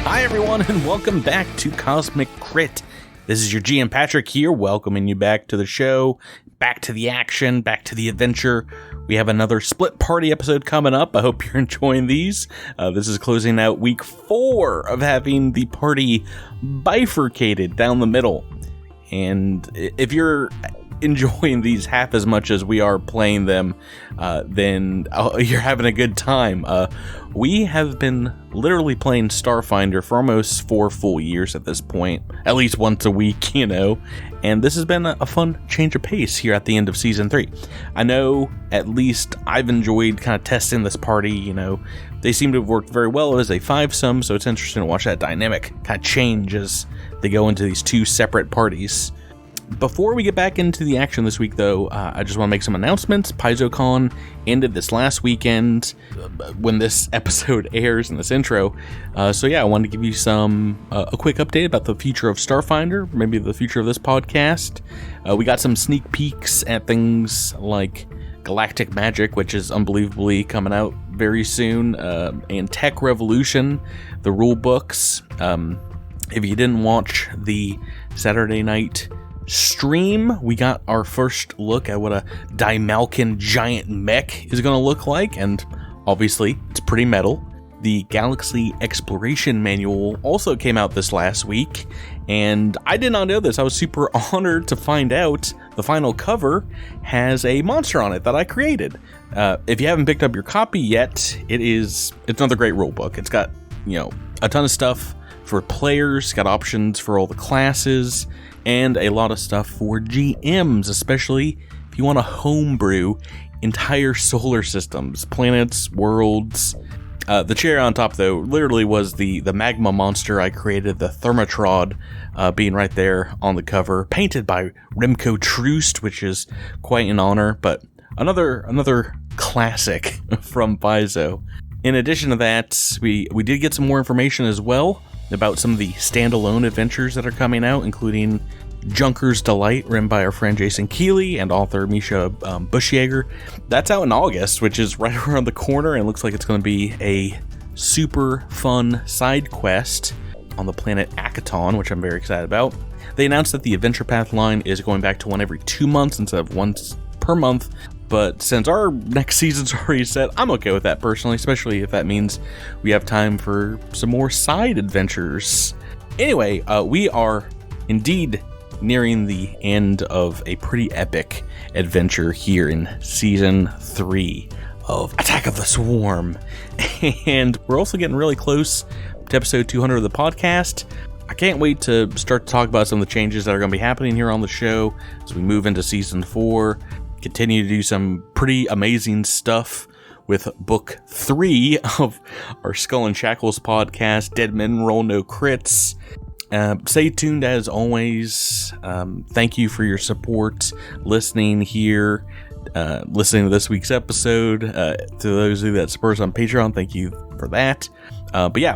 Hi everyone, and welcome back to Cosmic Crit. This is your GM Patrick here, welcoming you back to the show, back to the action, back to the adventure. We have another split party episode coming up. I hope you're enjoying these. This is closing out week 4 of having the party bifurcated down the middle. And if you're enjoying these half as much as we are playing them, then you're having a good time. We have been literally playing Starfinder for almost 4 full years at this point, at least once a week, and this has been a fun change of pace here at the end of Season 3. I know at least I've enjoyed kind of testing this party, They seem to have worked very well as a 5-sum, so it's interesting to watch that dynamic kind of change as they go into these 2 separate parties. Before we get back into the action this week, though, I just want to make some announcements. PaizoCon ended this last weekend when this episode airs in this intro. I wanted to give you a quick update about the future of Starfinder, maybe the future of this podcast. We got some sneak peeks at things like Galactic Magic, which is unbelievably coming out very soon, and Tech Revolution, the rule books. If you didn't watch the Saturday night stream, we got our first look at what a Dimalkin giant mech is going to look like, and obviously it's pretty metal. The Galaxy Exploration Manual also came out this last week, and I did not know this. I was super honored to find out the final cover has a monster on it that I created. If you haven't picked up your copy yet, it's another great rule book. It's got, a ton of stuff for players, got options for all the classes, and a lot of stuff for GMs, especially if you want to homebrew entire solar systems, planets, worlds. The cherry on top, though, literally was the magma monster I created, the Thermotrod, being right there on the cover, painted by Remco Troost, which is quite an honor, but another classic from Paizo. In addition to that, we did get some more information as well about some of the standalone adventures that are coming out, including Junker's Delight, written by our friend Jason Keeley and author Misha Buschjager. That's out in August, which is right around the corner, and looks like it's going to be a super fun side quest on the planet Akaton, which I'm very excited about. They announced that the Adventure Path line is going back to one every 2 months instead of once per month, but since our next season's already set, I'm okay with that personally, especially if that means we have time for some more side adventures. Anyway, we are indeed nearing the end of a pretty epic adventure here in Season 3 of Attack of the Swarm. And we're also getting really close to episode 200 of the podcast. I can't wait to start to talk about some of the changes that are going to be happening here on the show as we move into Season 4. Continue to do some pretty amazing stuff with Book 3 of our Skull and Shackles podcast, Dead Men Roll No Crits. Stay tuned as always. Thank you for your support, listening here, listening to this week's episode. To those of you that support us on Patreon, thank you for that.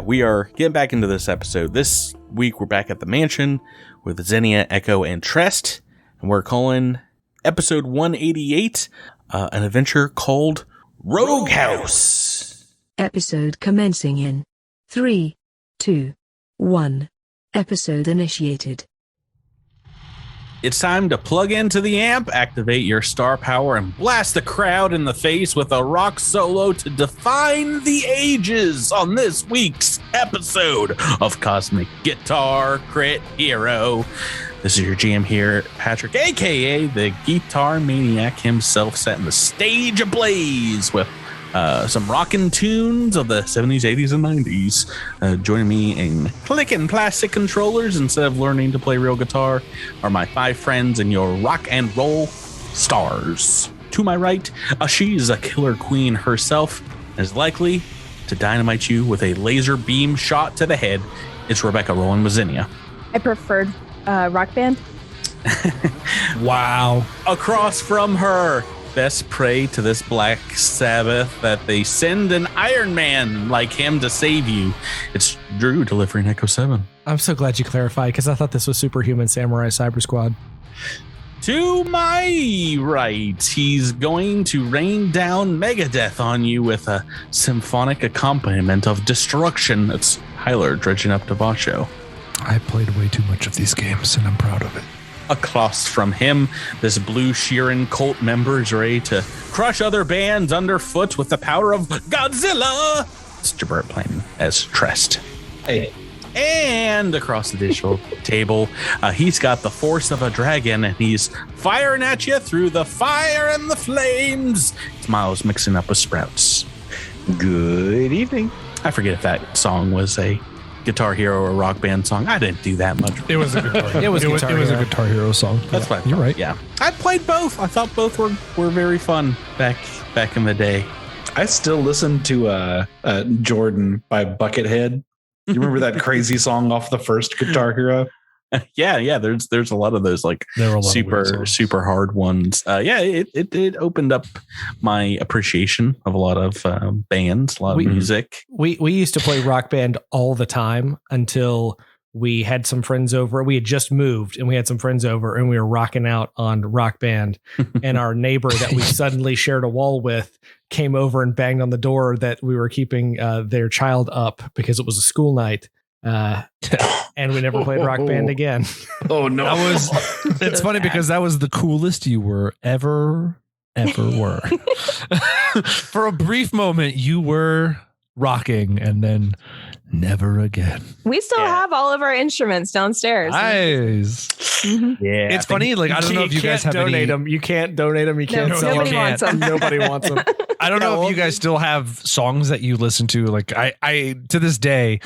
We are getting back into this episode. This week we're back at the mansion with Xenia, Echo, and Trest, and we're calling episode 188 an adventure called Rogue House. Episode commencing in 3, 2, 1. Episode initiated. It's time to plug into the amp, activate your star power, and blast the crowd in the face with a rock solo to define the ages on this week's episode of Cosmic Guitar Crit Hero. This is your GM here, Patrick, aka the Guitar Maniac himself, setting the stage ablaze with some rockin' tunes of the 70s, 80s, and 90s. Joining me in clicking plastic controllers instead of learning to play real guitar are my 5 friends and your rock and roll stars. To my right, she's a killer queen herself, and is likely to dynamite you with a laser beam shot to the head. It's Rebecca rolling with Xenia. I preferred Rock Band. Wow. Across from her, best prey to this Black Sabbath that they send an Iron Man like him to save you. It's Drew delivering Echo 7. I'm so glad you clarified, because I thought this was Superhuman Samurai Cyber Squad. To my right, he's going to rain down Megadeth on you with a symphonic accompaniment of destruction. It's Tyler dredging up Devasho. I played way too much of these games, and I'm proud of it. Across from him, this Blue Sheeran cult member is ready to crush other bands underfoot with the power of Godzilla. It's Jabert playing as Trest. Hey. And across the digital table, he's got the force of a dragon, and he's firing at you through the fire and the flames. It's Miles mixing up with Sprouts. Good evening. I forget if that song was a Guitar Hero or Rock Band song. I didn't do that much. It was a Guitar. it was a Guitar Hero song. That's what I thought. You're right. Yeah, I played both. I thought both were very fun back in the day. I still listen to Jordan by Buckethead. You remember that crazy song off the first Guitar Hero? Yeah. There's a lot of those like super hard ones. It opened up my appreciation of a lot of bands, a lot of music. We used to play Rock Band all the time until we had some friends over. We had just moved and we had some friends over and we were rocking out on Rock Band. And our neighbor that we suddenly shared a wall with came over and banged on the door that we were keeping their child up because it was a school night. And we never played Rock Band again. Oh no! It's funny because that was the coolest you were ever were. For a brief moment, you were rocking, and then never again. We still have all of our instruments downstairs. Nice. Mm-hmm. Yeah, it's funny. Like I don't know if you guys have donate any. them. You can't donate them. You can't sell nobody them. wants them. Nobody wants them. I don't know if you guys still have songs that you listen to. Like I to this day,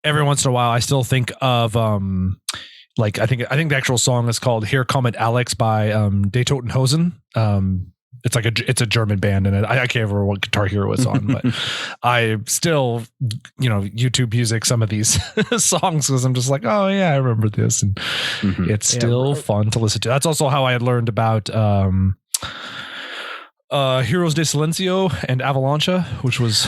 every once in a while, I still think of like I think the actual song is called "Here Comet Alex" by De Totenhausen. It's a German band, and I can't remember what Guitar Hero was on, but I still YouTube music some of these songs because I'm just like, oh yeah, I remember this, and it's still fun to listen to. That's also how I had learned about Heroes de Silencio and Avalancha, which was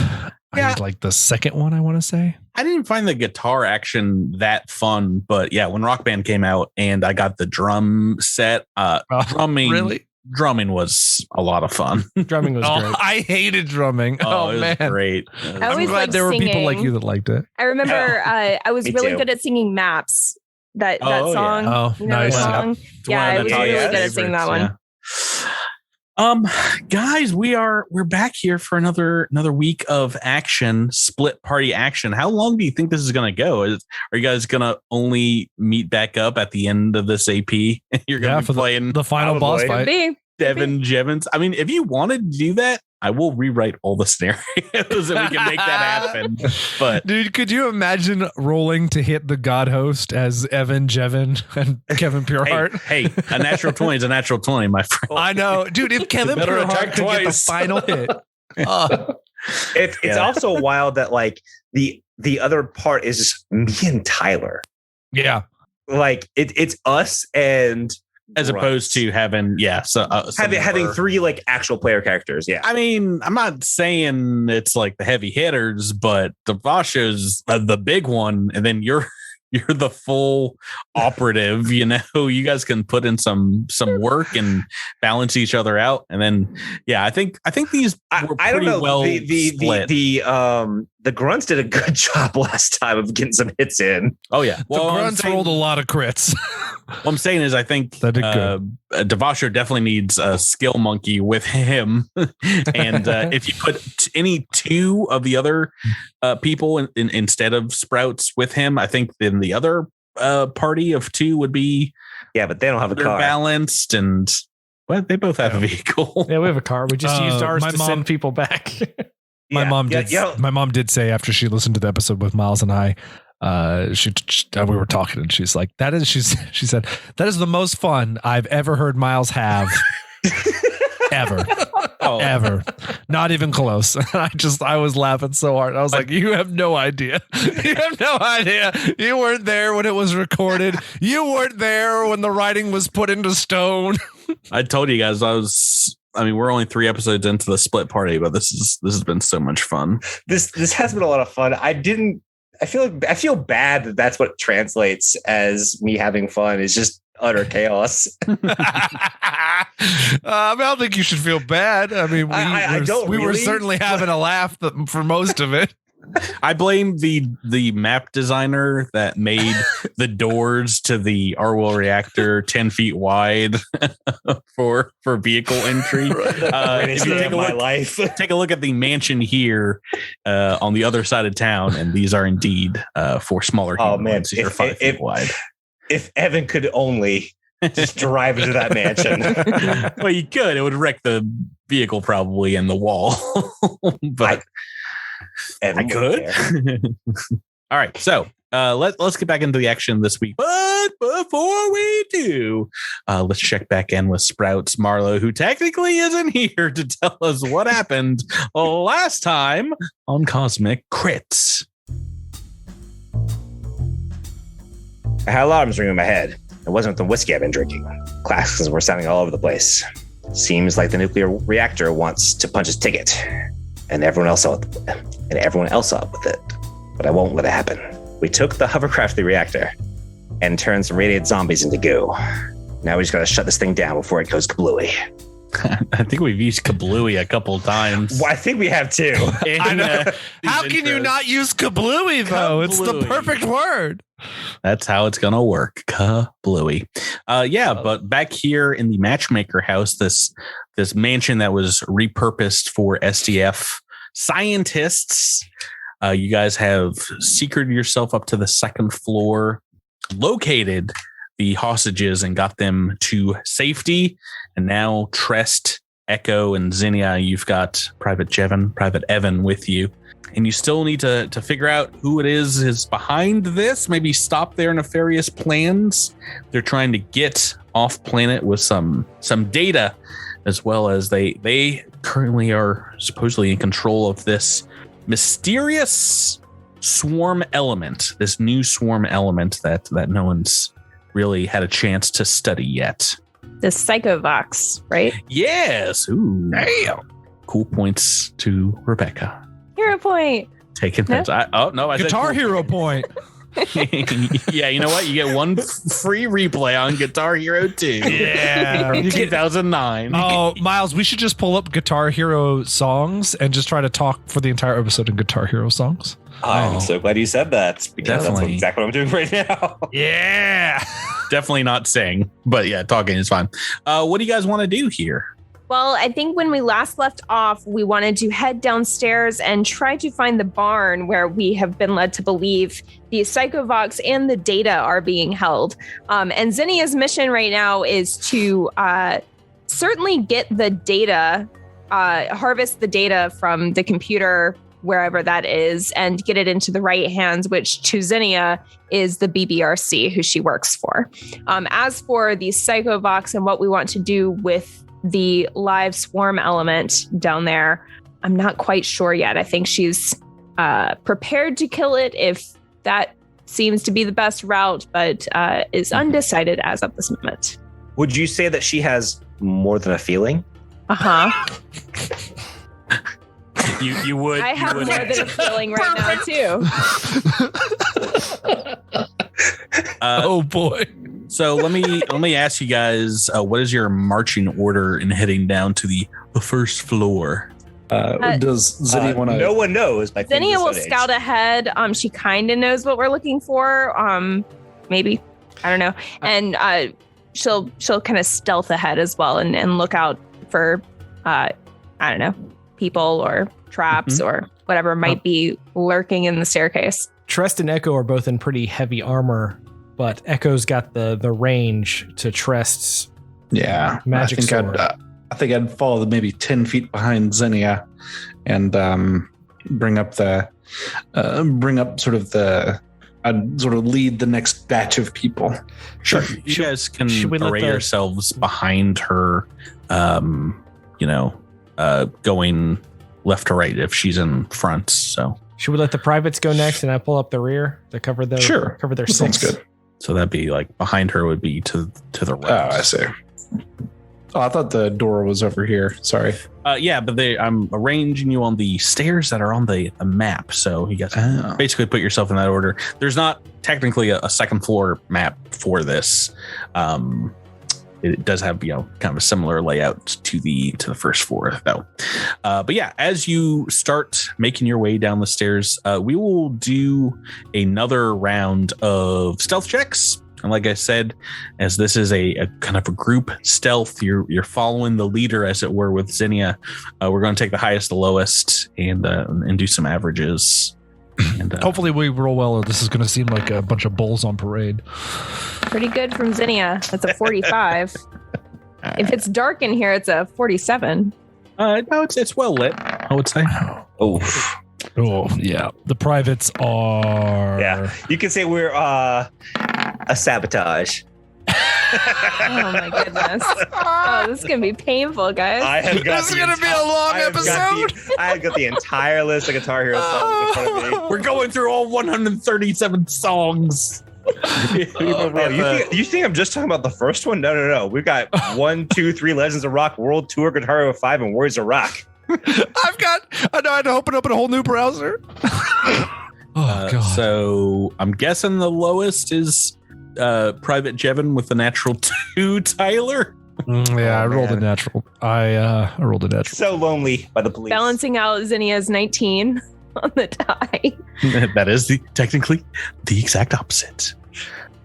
I think like the second one, I want to say. I didn't find the guitar action that fun, but yeah, when Rock Band came out and I got the drum set, drumming was a lot of fun. Drumming was great. I hated drumming. Oh man, great. I'm glad there were people like you that liked it. I remember I was really good at singing Maps. That song. Yeah. Oh, nice. Song? Yeah, I was really good at singing that one. Guys, we're back here for another week of action, split party action. How long do you think this is going to go? Are you guys going to only meet back up at the end of this AP? You're going to be playing the final boss fight. Devin Jevons. I mean, if you wanted to do that, I will rewrite all the scenarios and we can make that happen. But dude, could you imagine rolling to hit the God host as Evan Jevin and Kevin Pureheart? Hey, a natural 20 is a natural 20, my friend. I know, dude. If Kevin Pureheart could get the final hit, it's also wild that like the other part is just me and Tyler. Yeah, like it's us and. As opposed to having, having three like actual player characters. Yeah. I mean, I'm not saying it's like the heavy hitters, but Devasho's the big one. And then you're the full operative, you guys can put in some work and balance each other out. And then, I think these were I don't know. Well split. The grunts did a good job last time of getting some hits in. Oh yeah. Well, the grunts rolled a lot of crits. What I'm saying is I think Devasho definitely needs a skill monkey with him. And if you put any two of the other people in instead of Sprouts with him, I think then the other party of two would be but they don't have a car. Balanced and they both have a vehicle. Yeah, we have a car. We just used ours to send people back. My mom did say after she listened to the episode with Miles and I, we were talking and she's like, she said, that is the most fun I've ever heard Miles have ever. Ever. Not even close. I was laughing so hard. I was like, you have no idea. You have no idea. You weren't there when it was recorded. You weren't there when the writing was put into stone. I told you guys we're only 3 episodes into the split party, but this has been so much fun. This has been a lot of fun. I feel bad that that's what translates as me having fun is just utter chaos. I don't think you should feel bad. I mean, we were certainly having a laugh for most of it. I blame the map designer that made the doors to the Arwell reactor 10 feet wide for vehicle entry. If you take a look, life. take a look at the mansion here on the other side of town, and these are indeed for smaller humanoids. These are 5 feet wide. If Evan could only just drive into that mansion. Well, you could. It would wreck the vehicle probably and the wall. But I could. All right. So let's get back into the action this week. But before we do, let's check back in with Sprouts Marlowe, who technically isn't here to tell us what happened last time on Cosmic Crits. I had alarms ringing in my head. It wasn't the whiskey I've been drinking. Classes were sounding all over the place. Seems like the nuclear reactor wants to punch its ticket, and everyone else up with it. But I won't let it happen. We took the hovercraft to the reactor and turned some radiated zombies into goo. Now we just gotta shut this thing down before it goes kablooey. I think we've used kablooey a couple times. Well, I think we have too. I know. How can you not use kablooey though? Kablooey. It's the perfect word. That's how it's gonna work. Kablooey. But back here in the Matchmaker house, this mansion that was repurposed for SDF scientists, you guys have secreted yourself up to the second floor, located the hostages and got them to safety. And now Trest, Echo, and Zinnia, you've got Private Evan with you. And you still need to figure out who it is behind this. Maybe stop their nefarious plans. They're trying to get off planet with some data, as well as they currently are supposedly in control of this mysterious swarm element, this new swarm element that no one's really had a chance to study yet. The Psychovox, right? Yes. Ooh. Damn. Cool points to Rebecca. Hero point. Taking that. I Guitar Hero point. Yeah, you know what? You get one free replay on Guitar Hero 2. Yeah. From 2009. Oh, Miles, we should just pull up Guitar Hero songs and just try to talk for the entire episode in Guitar Hero songs. I'm so glad you said that, because that's exactly what I'm doing right now. Yeah. Definitely not sing, but yeah, talking is fine. What do you guys want to do here? Well, I think when we last left off, we wanted to head downstairs and try to find the barn where we have been led to believe the Psychovox and the data are being held. And Zinnia's mission right now is to certainly get the data, harvest the data from the computer, wherever that is, and get it into the right hands, which to Zinnia is the BBRC, who she works for. As for the Psychovox and what we want to do with the live swarm element down there, I'm not quite sure yet. I think she's prepared to kill it if that seems to be the best route, but is undecided as of this moment. Would you say that she has more than a feeling? Uh-huh. You would. I have more than a feeling right now, too. Oh, boy. So let me ask you guys, what is your marching order in heading down to the first floor? Does Zinnia want to? No one knows. Zinnia will scout ahead. She kind of knows what we're looking for. Maybe, I don't know. And she'll kind of stealth ahead as well and look out for I don't know, people or traps or whatever might be lurking in the staircase. Trest and Echo are both in pretty heavy armor, but Echo's got the range to Trest's magic sword. I think I'd follow maybe 10 feet behind Zinnia and bring up sort of lead the next batch of people. Sure. You guys can array yourselves behind her, going left to right if she's in front. So should we let the privates go next and I pull up the rear to cover their that six? Sounds good. So that'd be like behind her would be to the right. Oh, I see. Oh, I thought the door was over here. Sorry. But I'm arranging you on the stairs that are on the map. So you guys basically put yourself in that order. There's not technically a second floor map for this. it does have kind of a similar layout to the first floor though. But yeah, as you start making your way down the stairs, we will do another round of stealth checks. And like I said, as this is a kind of a group stealth, you're following the leader, as it were, with Zinnia. We're going to take the highest to lowest and do some averages. And hopefully we roll well, or this is going to seem like a bunch of bulls on parade. Pretty good from Zinnia. That's a 45. If it's dark in here, it's a 47. no, it's well lit, I would say. Oh yeah, the privates are. Yeah, you can say we're a sabotage. Oh my goodness. Oh, this is gonna be painful, guys. This is gonna be a long episode. I have got the entire list of Guitar Hero songs in front of me. We're going through all 137 songs. You think I'm just talking about the first one? No. We've got 1, 2, 3 Legends of Rock World Tour, Guitar Hero 5, and Warriors of Rock. I know I had to open up in a whole new browser. God. So I'm guessing the lowest is Private Jevin with the natural 2, Tyler. I rolled a natural. I rolled a natural. So lonely by the police. Balancing out Zinnia's 19 on the die. That is technically the exact opposite.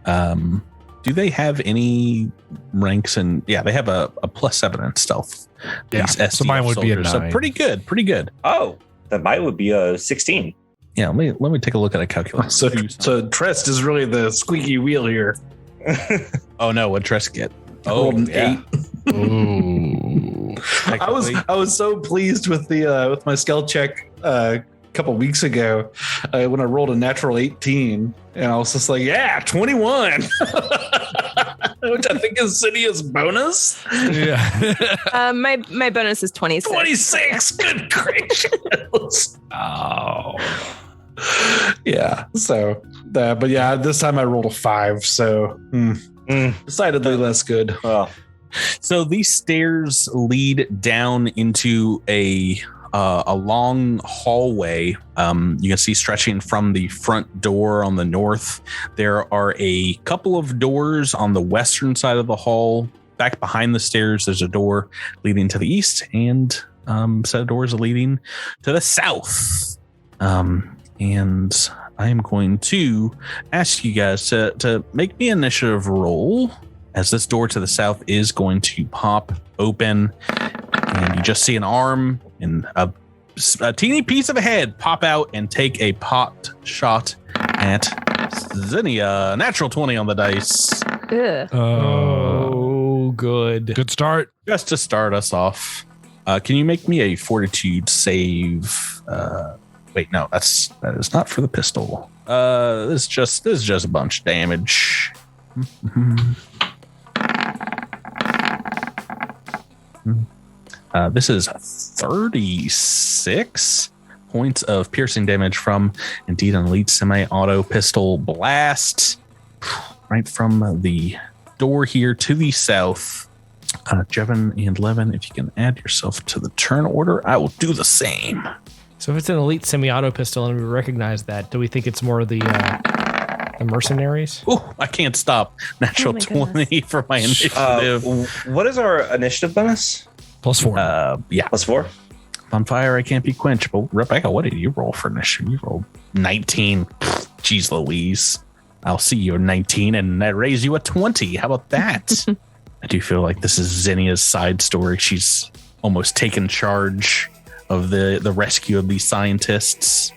Do they have any ranks? And yeah, they have a +7 in stealth. Yeah, so mine would be a 9. So pretty good. Oh, then mine would be a 16. Yeah, let me take a look at a calculator. So Trest is really the squeaky wheel here. Oh no, what Trest get? Rolled an 8. Ooh. I was so pleased with the with my skill check a couple weeks ago when I rolled a natural 18, and I was just like, yeah, 21, which I think is Zinnia's bonus. Yeah. My bonus is 26. 26. Good gracious. Oh. Yeah. So, but yeah, this time I rolled a 5. So decidedly less good. Well, so these stairs lead down into a long hallway. You can see stretching from the front door on the north. There are a couple of doors on the western side of the hall. Back behind the stairs, there's a door leading to the east, and a set of doors leading to the south. And I am going to ask you guys to make me an initiative roll, as this door to the south is going to pop open, and you just see an arm and a teeny piece of a head pop out and take a pot shot at Zinnia. Natural 20 on the dice. Ugh. Oh, good. Good start. Just to start us off. Can you make me a fortitude save? Wait, no, that is not for the pistol. This is just a bunch of damage. This is 36 points of piercing damage from indeed an elite semi-auto pistol blast right from the door here to the south. Jevin and Levin, if you can add yourself to the turn order, I will do the same. So if it's an elite semi-auto pistol and we recognize that, do we think it's more the mercenaries? Oh, I can't stop. Natural 20 for my initiative. What is our initiative bonus? +4. Yeah. +4? On fire, I can't be quenchable. Rebecca, what did you roll for initiative? You rolled 19. Jeez Louise. I'll see you at 19 and I raise you a 20. How about that? I do feel like this is Zinnia's side story. She's almost taken charge of the rescue of these scientists.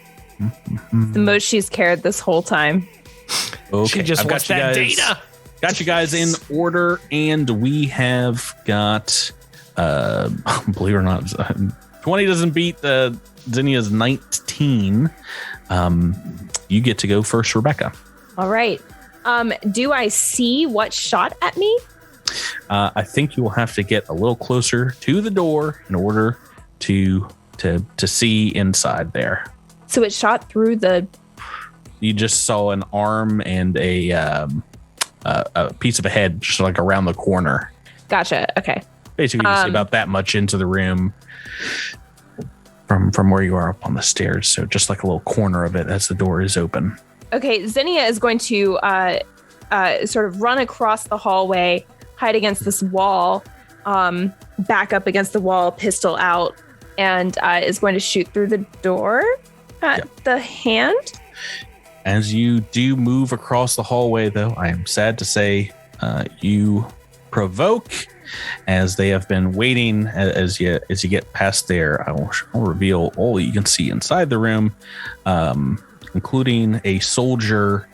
The most she's cared this whole time. Okay, She just wants that data. Got you guys in order, and we have got, believe it or not, 20 doesn't beat Zinnia's 19. You get to go first, Rebecca. All right. Do I see what shot at me? I think you will have to get a little closer to the door in order to see inside there. So it shot through the... You just saw an arm and a piece of a head just like around the corner. Gotcha. Okay. Basically, you see about that much into the room from where you are up on the stairs. So just like a little corner of it as the door is open. Okay. Zinnia is going to sort of run across the hallway, hide against this wall, back up against the wall, pistol out, and is going to shoot through the door at the hand. As you do move across the hallway, though, I am sad to say you provoke, as they have been waiting. As you get past there, I'll reveal all that you can see inside the room, including a soldier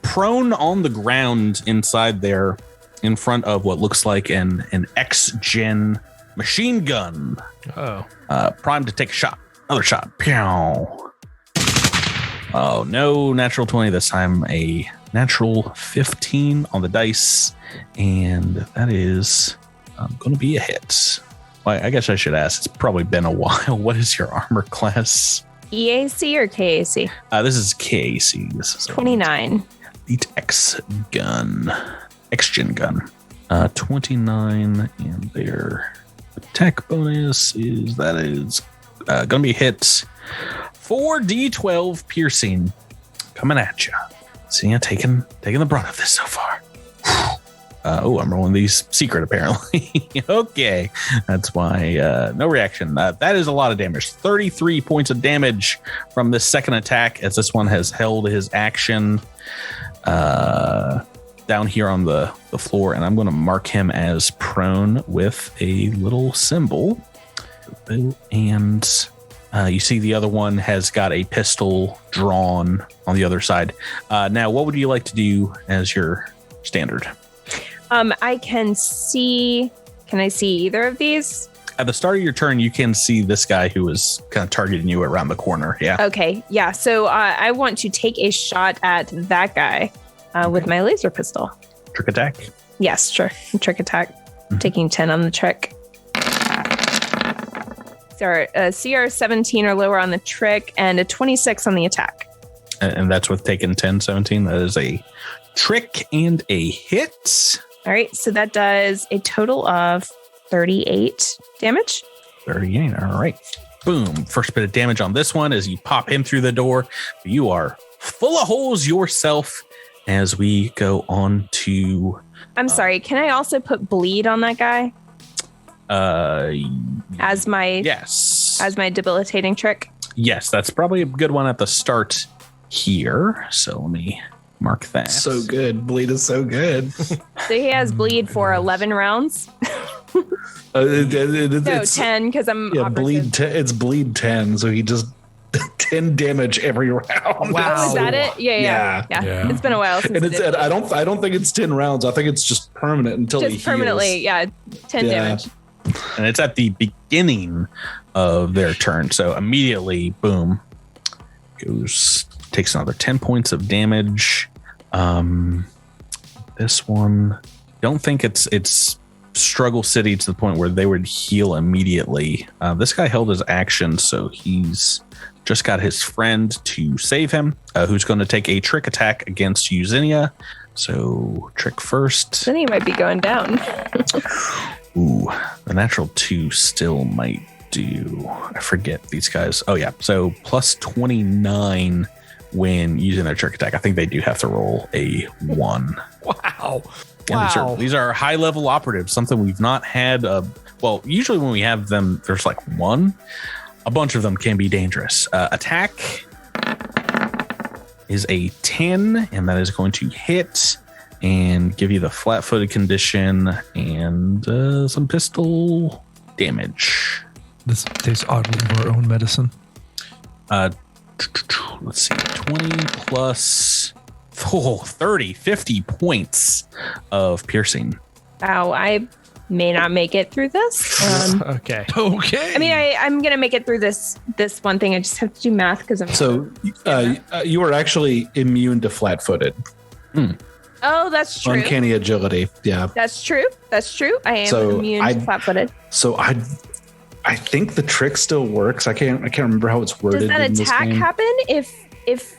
prone on the ground inside there, in front of what looks like an X-Gen machine gun. Oh. Primed to take a shot. Another shot. Pew. Oh, no natural 20 this time. A natural 15 on the dice. And that is going to be a hit. Well, I guess I should ask. It's probably been a while. What is your armor class? EAC or KAC? This is KAC. This is 29. Elite X-Gun. X-Gen gun. 29. And their attack bonus is going to be hit. 4d12 piercing coming at you. So yeah, taking the brunt of this so far. I'm rolling these secret apparently. Okay, that's why no reaction. That is a lot of damage. 33 points of damage from this second attack, as this one has held his action down here on the floor, and I'm going to mark him as prone with a little symbol. And you see the other one has got a pistol drawn on the other side. Now, what would you like to do as your standard? I can see. Can I see either of these? At the start of your turn, you can see this guy who is kind of targeting you around the corner. Yeah. Okay. Yeah. So I want to take a shot at that guy with my laser pistol. Trick attack? Yes, sure. Trick attack. Taking 10 on the trick. So CR 17 or lower on the trick and a 26 on the attack. And that's with taking 10, 17. That is a trick and a hit. All right. So that does a total of 38 damage. 38. All right. Boom. First bit of damage on this one as you pop him through the door. You are full of holes yourself as we go on to... I'm sorry. Can I also put bleed on that guy? As my debilitating trick? Yes, that's probably a good one at the start here. So let me mark that. So good. Bleed is so good. So he has bleed for 11 rounds. It's 10 because I'm bleed. It's bleed 10. So he just 10 damage every round. Wow, is that it? Yeah. It's been a while since. And it's I don't think it's 10 rounds. I think it's just permanent until just he heals. Permanently. Yeah, 10 damage. And it's at the beginning of their turn. So immediately, boom, takes another 10 points of damage. This one, don't think it's struggle city to the point where they would heal immediately. This guy held his action, so he's just got his friend to save him, who's going to take a trick attack against Eugenia. So trick first. Then he might be going down. Ooh, the natural 2 still might do. I forget these guys. Oh yeah, so plus 29 when using their trick attack. I think they do have to roll a 1. Wow. Yeah, these are high level operatives, something we've not had. Well, usually when we have them, there's like 1. A bunch of them can be dangerous. Attack is a 10, and that is going to hit and give you the flat-footed condition and some pistol damage. This tastes oddly of our own medicine. Let's see, 20 plus 30, 50 points of piercing. Wow, I may not make it through this. Okay. I mean, I'm gonna make it through this one thing. I just have to do math because I'm. So you are actually immune to flat-footed. Oh, that's true. Uncanny agility. Yeah, that's true. I am immune to flat-footed. So I think the trick still works. I can't remember how it's worded. Does that attack happen if?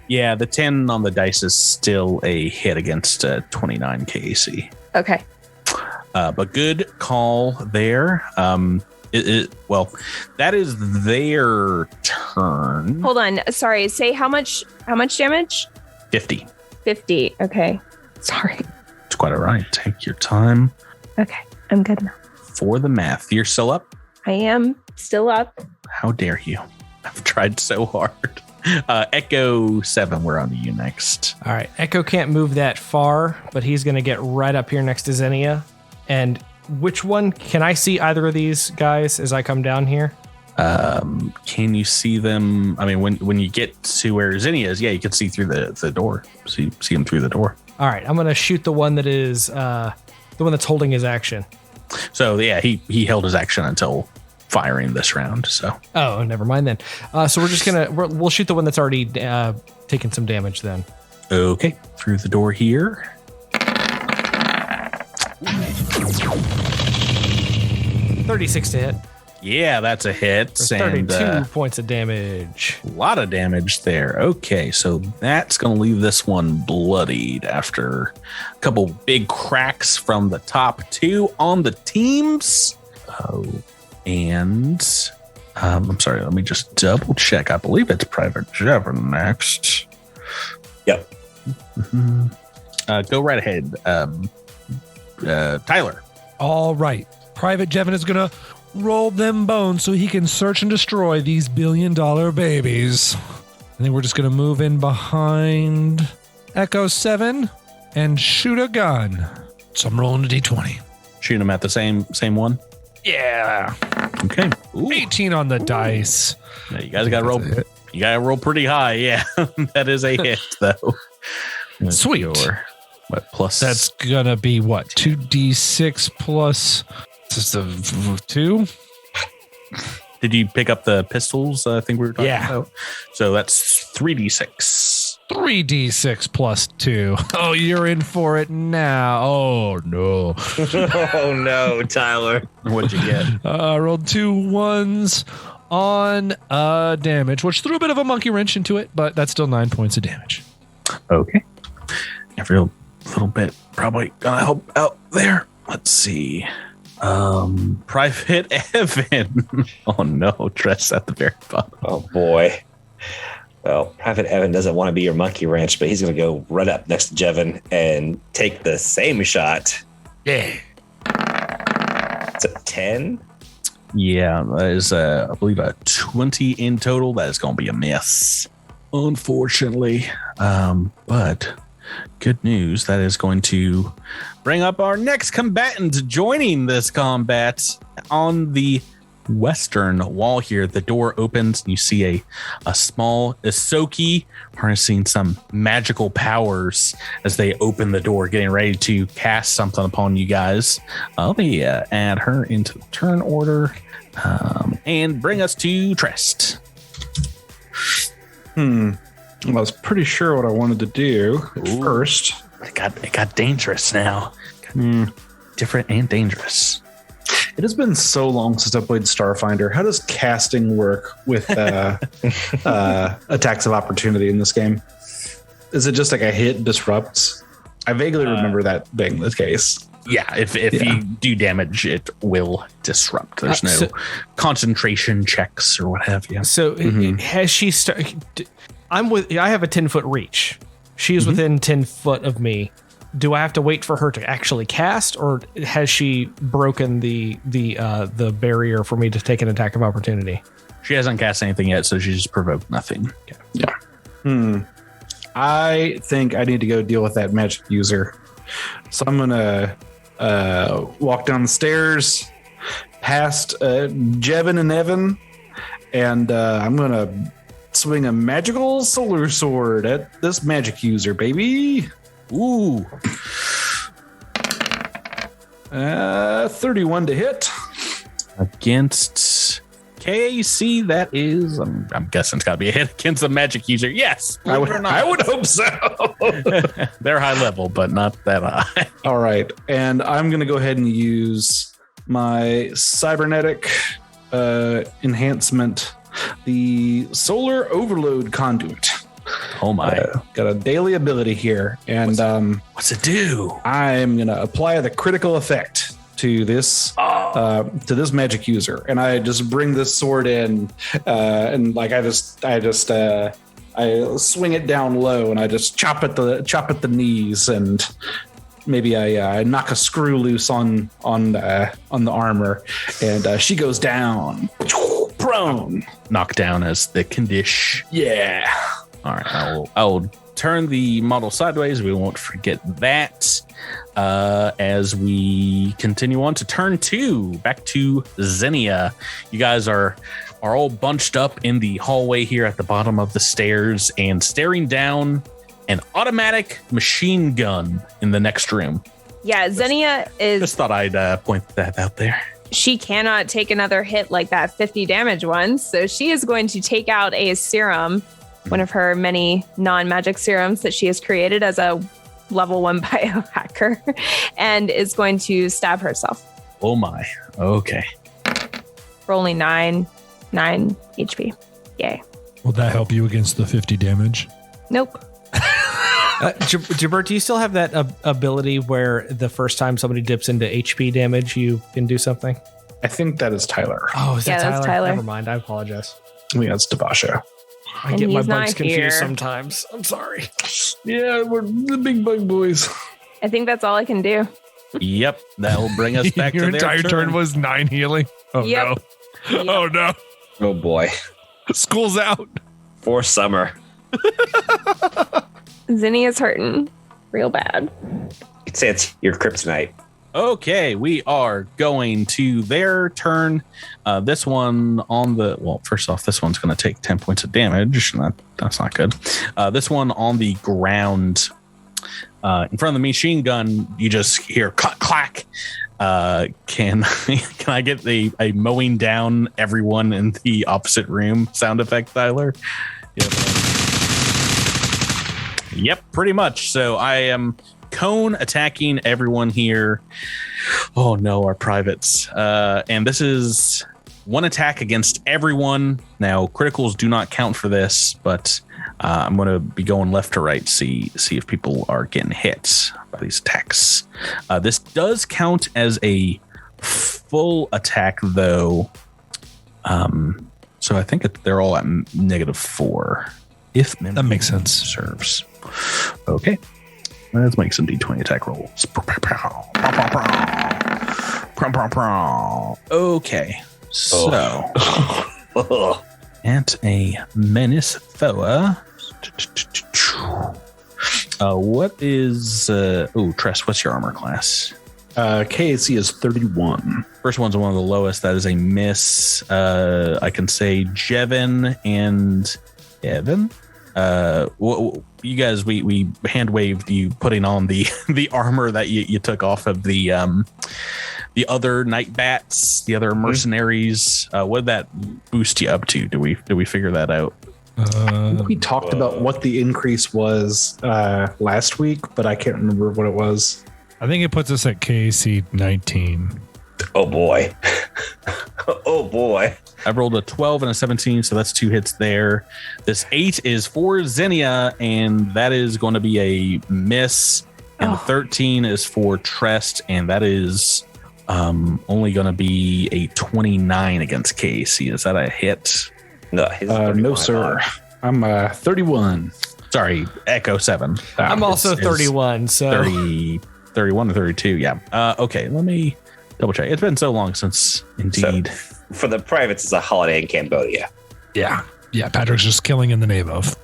Yeah, the 10 on the dice is still a hit against 29 KAC. Okay. But good call there. Well, that is their turn. Hold on. Sorry. Say how much damage? 50. 50. Okay. Sorry. It's quite all right. Take your time Okay, I'm good now. for the math. You're still up? I am still up. How dare you? I've tried so hard. Echo 7, we're on to you next. All right. Echo can't move that far, but he's going to get right up here next to Xenia. And which one? Can I see either of these guys as I come down here? Can you see them? I mean, when you get to where Xenia is, yeah, you can see through the door. See him through the door. All right. I'm going to shoot the one that is the one that's holding his action. So yeah, he held his action until firing this round. So Oh, never mind then. So we're just we'll shoot the one that's already taken some damage then. okay, through the door here. 36 to hit. Yeah, that's a hit. For 32 points of damage. A lot of damage there. Okay, so that's going to leave this one bloodied after a couple big cracks from the top 2 on the teams. Oh, and I'm sorry, let me just double check. I believe it's Private Jevin next. Yep. Go right ahead, Tyler. All right. Private Jevin is going to roll them bones so he can search and destroy these billion-dollar babies. And then we're just going to move in behind Echo 7 and shoot a gun. So I'm rolling a d20. Shoot him at the same one. Yeah. Okay. Ooh. 18 on the dice. Yeah, you guys got to roll. You got to roll pretty high. Yeah, that is a hit though. Sweet. What plus? That's going to be what? 2d6 plus just a 2? Did you pick up the pistols? I think we were talking Yeah. about. So that's 3d6. 3d6 plus 2. Oh, you're in for it now. Oh, no. Oh no, Tyler. What'd you get? I rolled 2 1s on damage, which threw a bit of a monkey wrench into it, but that's still 9 points of damage. Okay. Every little bit probably gonna help out there. Let's see. Private Evan. Oh no, Tress at the very bottom. Oh boy. Well, Private Evan doesn't want to be your monkey wrench, but he's going to go right up next to Jevin and take the same shot. Yeah. It's a 10. Yeah, that is, I believe, a 20 in total. That is going to be a miss, unfortunately. But good news, that is going to bring up our next combatant joining this combat on the western wall here. The door opens and you see a small Isoki harnessing some magical powers as they open the door, getting ready to cast something upon you guys. Let me add her into the turn order and bring us to Trest. I was pretty sure what I wanted to do at first. It got dangerous now. Different and dangerous. It has been so long since I played Starfinder. How does casting work with attacks of opportunity in this game? Is it just like a hit disrupts? I vaguely remember that being the case. Yeah, if you do damage, it will disrupt. There's no concentration checks or what have you. So has she started? I have a 10-foot reach. She is within 10 foot of me. Do I have to wait for her to actually cast, or has she broken the barrier for me to take an attack of opportunity? She hasn't cast anything yet, so she's provoked nothing. Okay. Yeah. I think I need to go deal with that magic user. So I'm gonna walk down the stairs past Jevin and Evan, and I'm gonna swing a magical solar sword at this magic user, baby. Ooh. 31 to hit. Against KAC, that is, I'm guessing it's got to be a hit against a magic user. Yes. I would hope so. They're high level, but not that high. All right. And I'm going to go ahead and use my cybernetic enhancement, the Solar Overload Conduit. Oh my. Got a daily ability here. And what's it do? I'm going to apply the critical effect to this magic user, and I just bring this sword in, and like I swing it down low, and I just chop at the knees, and maybe I knock a screw loose on the armor, and she goes down, prone. Knocked down as the condition. Yeah. All right, I'll turn the model sideways. We won't forget that. As we continue on to turn 2, back to Xenia. You guys are all bunched up in the hallway here at the bottom of the stairs and staring down an automatic machine gun in the next room. Yeah, Xenia is. Just thought I'd point that out there. She cannot take another hit like that 50 damage one. So she is going to take out a serum, one of her many non-magic serums that she has created as a level 1 biohacker, and is going to stab herself. Oh my. Okay. For only 9 HP. Yay. Will that help you against the 50 damage? Nope. Jabert, do you still have that ability where the first time somebody dips into HP damage, you can do something? I think that is Tyler. Oh, is that Yeah, that's Tyler. Never mind. I apologize. I think that's Devasha. I And get my he's bugs not confused here. sometimes. I'm sorry. Yeah, we're the big bug boys. I think that's all I can do. Yep. That will bring us back Your to their entire turn turn. was 9 healing. Oh Yep. no. Yep. Oh no. Oh boy. School's out. For summer. Xenia's hurting real bad. You'd say it's your kryptonite. Okay, we are going to their turn. This one on the, well, first off, this one's going to take 10 points of damage. That's not good. This one on the ground in front of the machine gun, you just hear clack, clack. Can I get a mowing down everyone in the opposite room sound effect, Tyler? Yep, pretty much. So I am cone attacking everyone here. Oh no, our privates. And this is one attack against everyone. Now, criticals do not count for this, but I'm going to be going left to right, see if people are getting hit by these attacks. This does count as a full attack, though. So I think they're all at -4. If That makes sense. serves. Okay. Let's make some D20 attack rolls. Okay. So, at a menace Thoa. What is Tress, what's your armor class? KAC is 31. First one's one of the lowest. That is a miss. I can say Jevin and Evan. You guys, we hand waved you putting on the armor that you took off of the other night bats, the other mercenaries. What did that boost you up to? Did we figure that out? We talked about what the increase was last week, but I can't remember what it was. I think it puts us at KC 19. Oh boy. Oh boy. I rolled a 12 and a 17, so that's 2 hits there. This 8 is for Xenia, and that is going to be a miss. And the 13 is for Trest, and that is only going to be a 29 against KC. Is that a hit? No, No, sir. I'm 31. Sorry, Echo 7. I'm also It's 31, so 31 or 32, yeah. Okay, let me double check. It's been so long since, indeed. For the privates, it's a holiday in Cambodia. Yeah. Yeah, Patrick's just killing in the name of.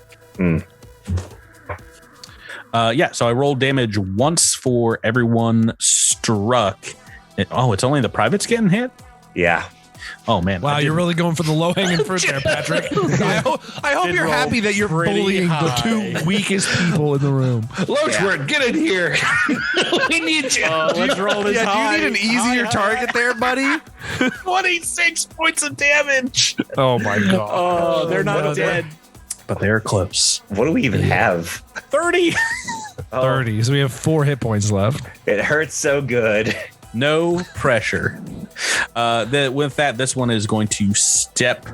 So I rolled damage once for everyone struck. It's only the privates getting hit? Yeah. Oh, man. Wow, you're really going for the low-hanging fruit there, Patrick. I hope you're happy that you're bullying the 2 weakest people in the room. Loachward, get in here. We need you. Let's roll this Yeah, do you need an easier target there, buddy? 26 points of damage. Oh my god. Oh, they're not dead. But they're close. What do we even have? 30. 30. So we have 4 hit points left. It hurts so good. No pressure. With that, this one is going to step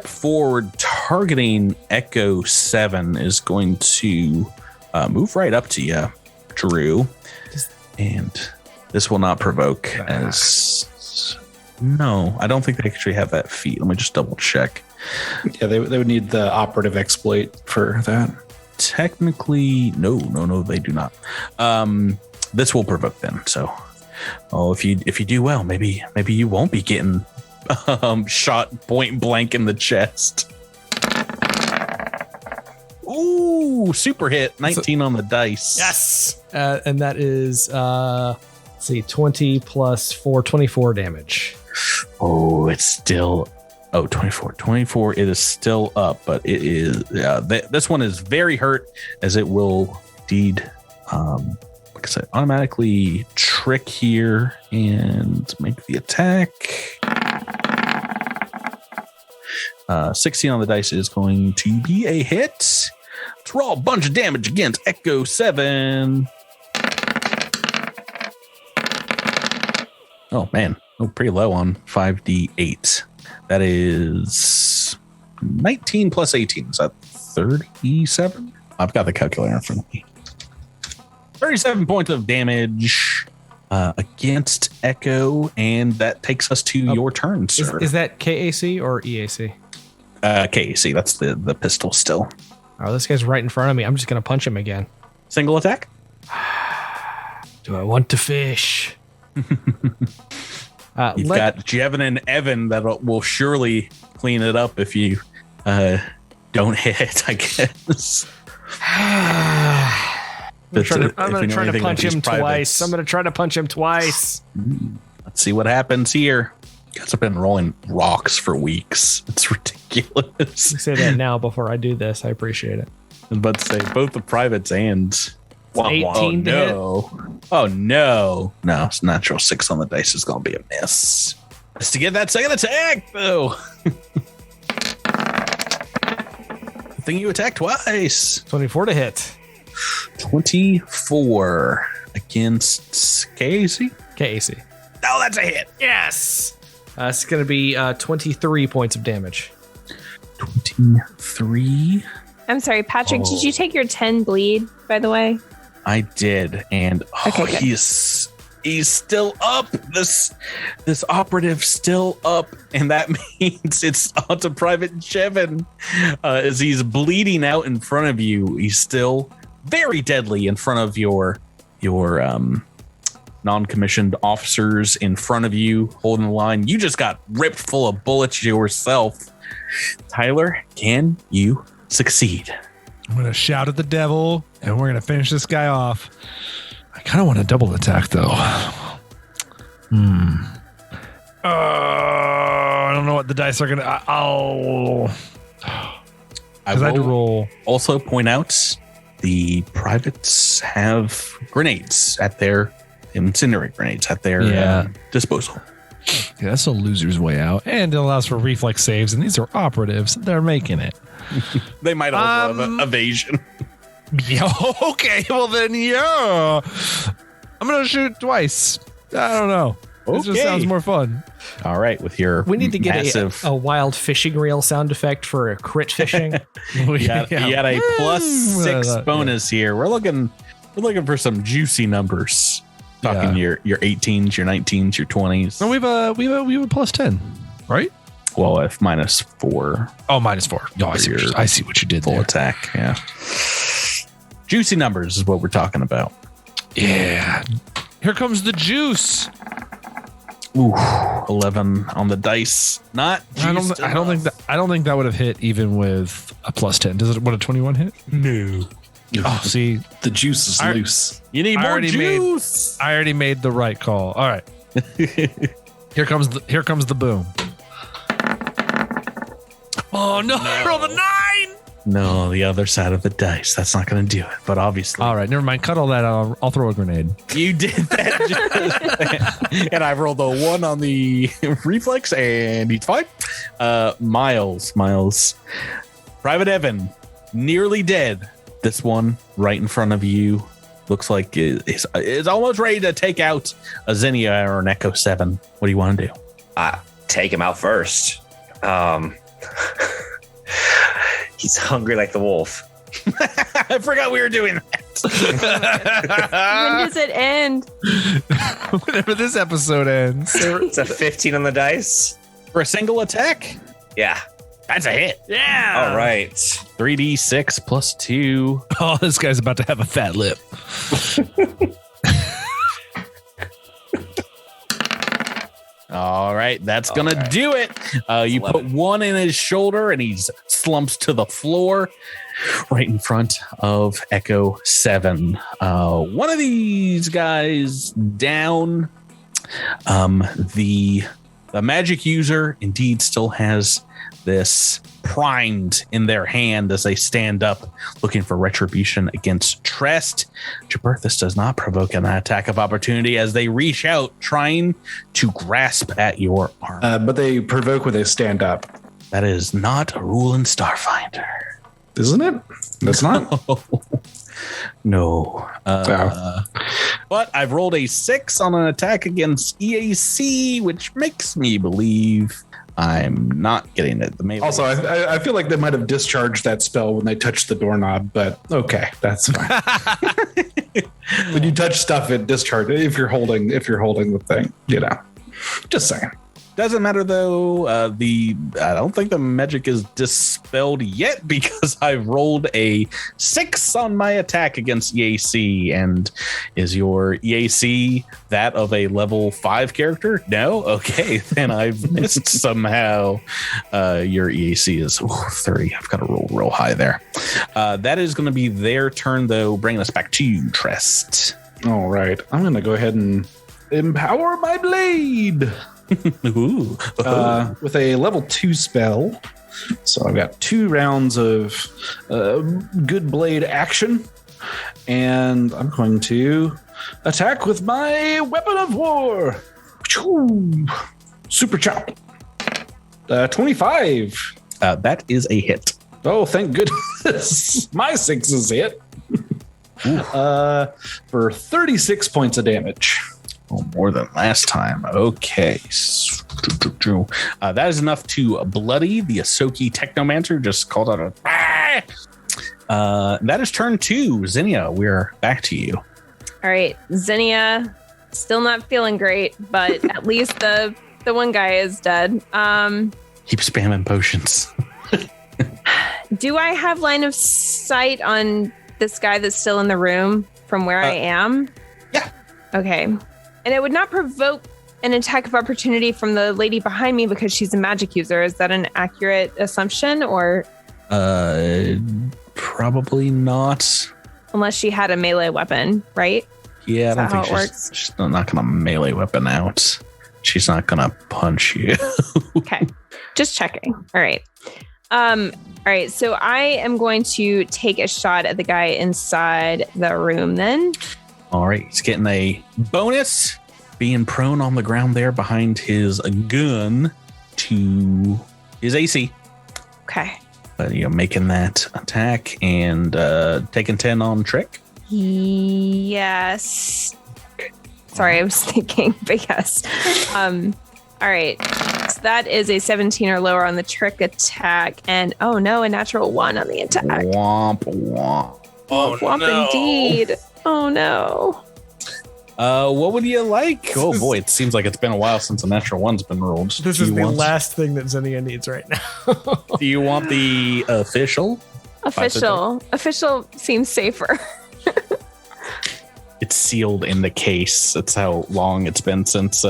forward, targeting Echo 7 is going to move right up to you, Drew. And this will not provoke as... No, I don't think they actually have that feat. Let me just double check. Yeah, they would need the operative exploit for that. technically, no, they do not. This will provoke them. So, if you do well, maybe you won't be getting shot point blank in the chest. Ooh, super hit, 19 on the dice. Yes. And that is, let's see, 20 plus 4, 24 damage. Oh, it's still 24. It is still up, but it is this one is very hurt, as it will indeed like I said, automatically trick here and make the attack. 16 on the dice is going to be a hit. Let's roll a bunch of damage against Echo 7. Oh man, pretty low on 5d8. That is 19 plus 18. Is that 37? I've got the calculator in front of me. 37 points of damage against Echo, and that takes us to your turn, sir. Is that KAC or EAC? KAC, that's the pistol still. Oh, this guy's right in front of me. I'm just going to punch him again. Single attack? Do I want to fish? You've got Jevin and Evan that will surely clean it up if you don't hit, I guess. I'm going to try to punch him twice. I'm going to try to punch him twice. Let's see what happens here. Guys have been rolling rocks for weeks. It's ridiculous. You say that now before I do this. I appreciate it. I was about to say both the privates and 18 to hit. Oh no. No, it's natural 6 on the dice is going to be a miss. Just to get that second attack, though. Good thing you attack twice. 24 to hit. 24 against KAC. KAC. Oh, that's a hit. Yes. It's going to be 23 points of damage. 23. I'm sorry, Patrick, did you take your 10 bleed, by the way? I did, and Okay, good. he's still up. This operative still up, and that means it's onto Private Jevin as he's bleeding out in front of you. He's still very deadly in front of your non-commissioned officers in front of you, holding the line. You just got ripped full of bullets yourself. Tyler, can you succeed? I'm going to shout at the devil, and we're going to finish this guy off. I kind of want a double attack, though. I don't know what the dice are going to... I'll... I had to roll. Also point out the privates have grenades at their... incendiary grenades at their disposal. Yeah, that's a loser's way out. And it allows for reflex saves, and these are operatives. They're making it. They might also have evasion. Yeah, okay, well then, yeah. I'm going to shoot twice. I don't know. It just sounds more fun. All right, with your We need to get massive... a wild fishing reel sound effect for a crit fishing. You got a +6 bonus here. We're looking for some juicy numbers. Talking your 18s, your 19s, your 20s. No, we have a +10, right? Well, if -4. Oh, -4. No, I see what you did full there. attack. Yeah. Juicy numbers is what we're talking about. Yeah. Here comes the juice. Ooh, 11 on the dice. Not. I don't think that would have hit even with a +10. Does it? What, a 21 hit? No. Oh, see, The juice is loose. You need more juice. I already made the right call. All right. Here comes the boom. Oh no! I rolled a 9. No, the other side of the dice. That's not going to do it. But obviously, All right, never mind. Cut all that out. I'll throw a grenade. you did that. And I rolled a 1 on the reflex, and he's fine. Miles, Private Evan, nearly dead. This one right in front of you looks like is almost ready to take out a Xenia or an Echo 7. What do you want to do? Take him out first. He's hungry like the wolf. I forgot we were doing that. When does it end? Whenever this episode ends. It's a 15 on the dice. For a single attack? Yeah. That's a hit. Yeah. All right. 3d6 plus 2. Oh, this guy's about to have a fat lip. All right, that's gonna do it. You put one in his shoulder, and he slumps to the floor, right in front of Echo 7. One of these guys down. The magic user indeed still has this primed in their hand as they stand up, looking for retribution against Trest. Jabirthus does not provoke an attack of opportunity as they reach out, trying to grasp at your arm. But they provoke when they stand up, That is not a rule in Starfinder. isn't it? That's not. No. But I've rolled a 6 on an attack against EAC, which makes me believe I'm not getting it. The melee. Also, I feel like they might have discharged that spell when they touched the doorknob, but okay, that's fine. When you touch stuff, it discharges if you're holding the thing. Just saying. Doesn't matter though. I don't think the magic is dispelled yet because I've rolled a 6 on my attack against EAC. And is your EAC that of a level 5 character? No. Okay, then I've missed somehow. Your EAC is 30. I've got to roll real high there. That is going to be their turn though, bringing us back to you, Trest. All right, I'm going to go ahead and empower my blade. Ooh. With a level 2 spell. So I've got 2 rounds of good blade action. And I'm going to attack with my weapon of war. Super chop. 25. That is a hit. Oh, thank goodness. My 6 is hit. For 36 points of damage. Oh, more than last time. Okay. That is enough to bloody the Ahsoki Technomancer. Just called out a... that is turn 2. Zinnia, we're back to you. All right, Zinnia, still not feeling great, but at least the one guy is dead. Keep spamming potions. Do I have line of sight on this guy that's still in the room from where I am? Yeah. Okay. And it would not provoke an attack of opportunity from the lady behind me because she's a magic user. Is that an accurate assumption or? Probably not. Unless she had a melee weapon, right? Yeah, Is I don't that think how it she's works? not going to melee weapon out. She's not going to punch you. Okay. Just checking. All right. All right. So I am going to take a shot at the guy inside the room then. All right, he's getting a bonus, being prone on the ground there behind his gun to his AC. Okay. But making that attack and taking 10 on trick. Yes. Sorry, I was thinking, but yes. All right. So that is a 17 or lower on the trick attack. And oh no, a natural 1 on the attack. Womp womp. Oh, Womp no. indeed. Oh no. What would you like? Oh boy, it seems like it's been a while since a natural 1's been rolled. This is the last thing that Zinnia needs right now. Do you want the official? Official seems safer. It's sealed in the case. That's how long it's been since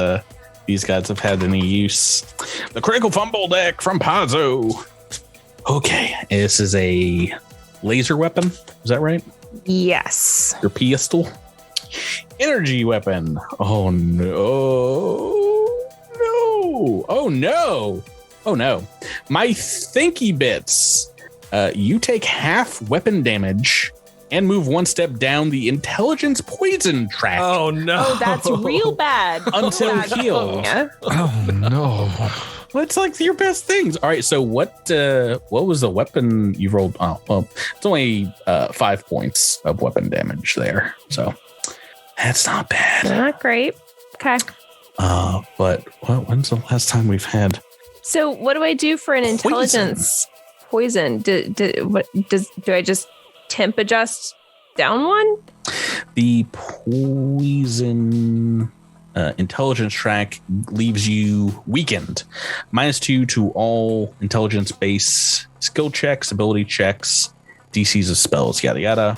these guys have had any use. The critical fumble deck from Pazzo. Okay, this is a laser weapon. Is that right? Yes. Your pistol. Energy weapon. Oh no. No. Oh no. Oh no. My thinky bits. You take half weapon damage and move 1 step down the intelligence poison track. Oh no. Oh, that's real bad. Until Bad. healed. Yeah. Oh no. Well, it's like your best things. All right. So what was the weapon you rolled? Oh, well, it's only 5 points of weapon damage there. So that's not bad. Not great. Okay. But when's the last time we've had? So what do I do for an intelligence poison? Do I just temp adjust down 1? The poison intelligence track leaves you weakened. -2 to all intelligence base skill checks, ability checks, DCs of spells, yada yada.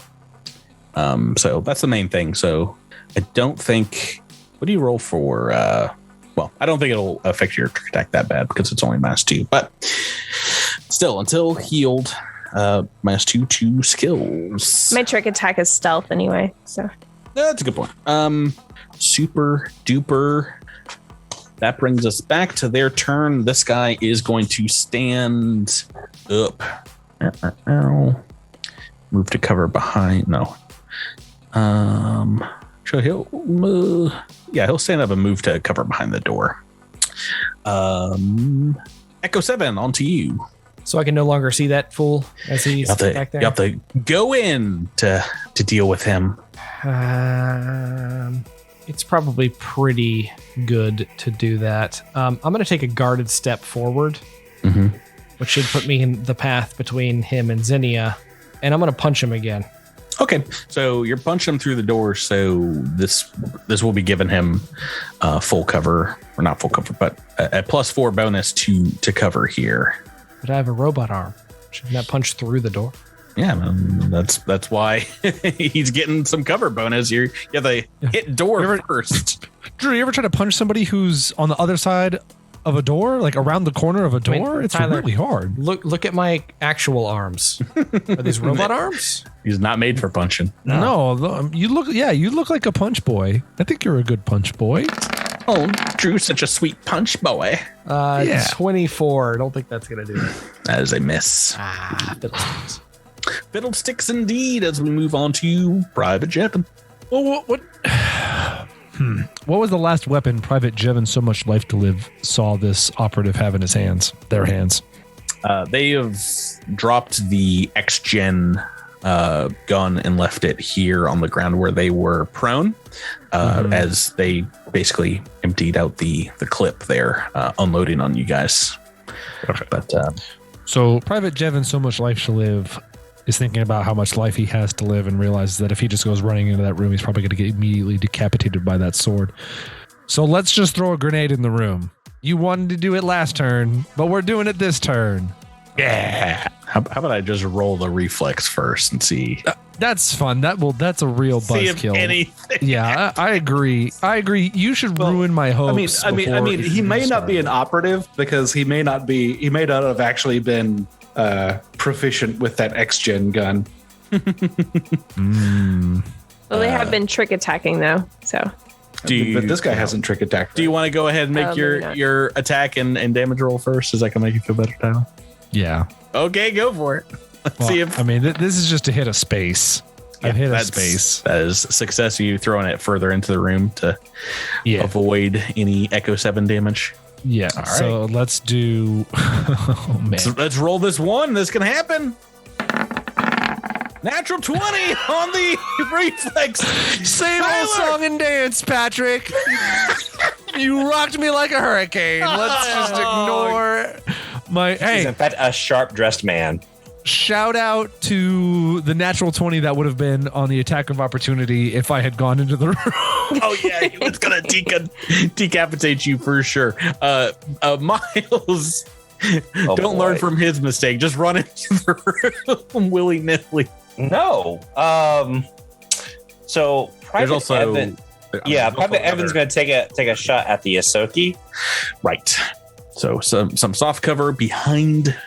So that's the main thing. So I don't think. What do you roll for? Well, I don't think it'll affect your trick attack that bad because it's only -2. But still, until healed, -2 to skills. My trick attack is stealth anyway, so That's a good point. Super duper. That brings us back to their turn. This guy is going to stand up. Move to cover behind. No. So he'll he'll stand up and move to cover behind the door. Echo 7, on to you. So I can no longer see that fool as he's back there. You have to go in to deal with him. It's probably pretty good to do that. I'm going to take a guarded step forward, which should put me in the path between him and Zinnia, and I'm going to punch him again. Okay, so you're punching him through the door, so this will be giving him full cover, or not full cover, but a +4 bonus to cover here. But I have a robot arm. Shouldn't that punch through the door? Yeah, that's why he's getting some cover bonus. You have to hit door first. Drew, you ever try to punch somebody who's on the other side of a door, like around the corner of a door? It's Tyler, really hard. Look at my actual arms. Are these robot arms? He's not made for punching. No, you look like a punch boy. I think you're a good punch boy. Oh, Drew's such a sweet punch boy. 24. I don't think that's gonna do it. That is a miss. Fiddlesticks. Fiddlesticks indeed, as we move on to Private Jevon. Well, what was the last weapon Private Jevon, so much life to live, saw this operative have in their hands? They have dropped the X-Gen gun and left it here on the ground where they were prone, as they basically emptied out the clip there, unloading on you guys. Okay. But so Private Jevon, so much life to live, is thinking about how much life he has to live and realizes that if he just goes running into that room, he's probably going to get immediately decapitated by that sword. So let's just throw a grenade in the room. You wanted to do it last turn, but we're doing it this turn. yeah, how about I just roll the reflex first and see? That's fun. That's a real See if buzzkill. anything. Yeah, I agree. You should ruin my hopes. I mean, he may not be an operative because he may not have actually been proficient with that X-Gen gun. Well, they have been trick attacking though, so. But this guy hasn't trick attacked. Do you want to go ahead and make your attack and damage roll first? Is that going to make you feel better, Tyler? Yeah. Okay, go for it. Let's see if. I mean, this is just to hit a space. I've hit a space. That is success. You throwing it further into the room to avoid any Echo 7 damage. Yeah. All right. So let's do. Oh man. So let's roll this one. This can happen. Natural 20 on the reflex. Same old song and dance, Patrick. You rocked me like a hurricane. Let's just ignore my. He's Hey, in fact a sharp dressed man. shout out to the natural 20 that would have been on the attack of opportunity if I had gone into the room. Oh yeah, he was gonna decapitate you for sure. Miles, don't learn from his mistake. Just run into the room willy nilly. No. So Private There's also Evan. Yeah, Private Evan's going to take a shot at the Ahsoki. Right. So some soft cover behind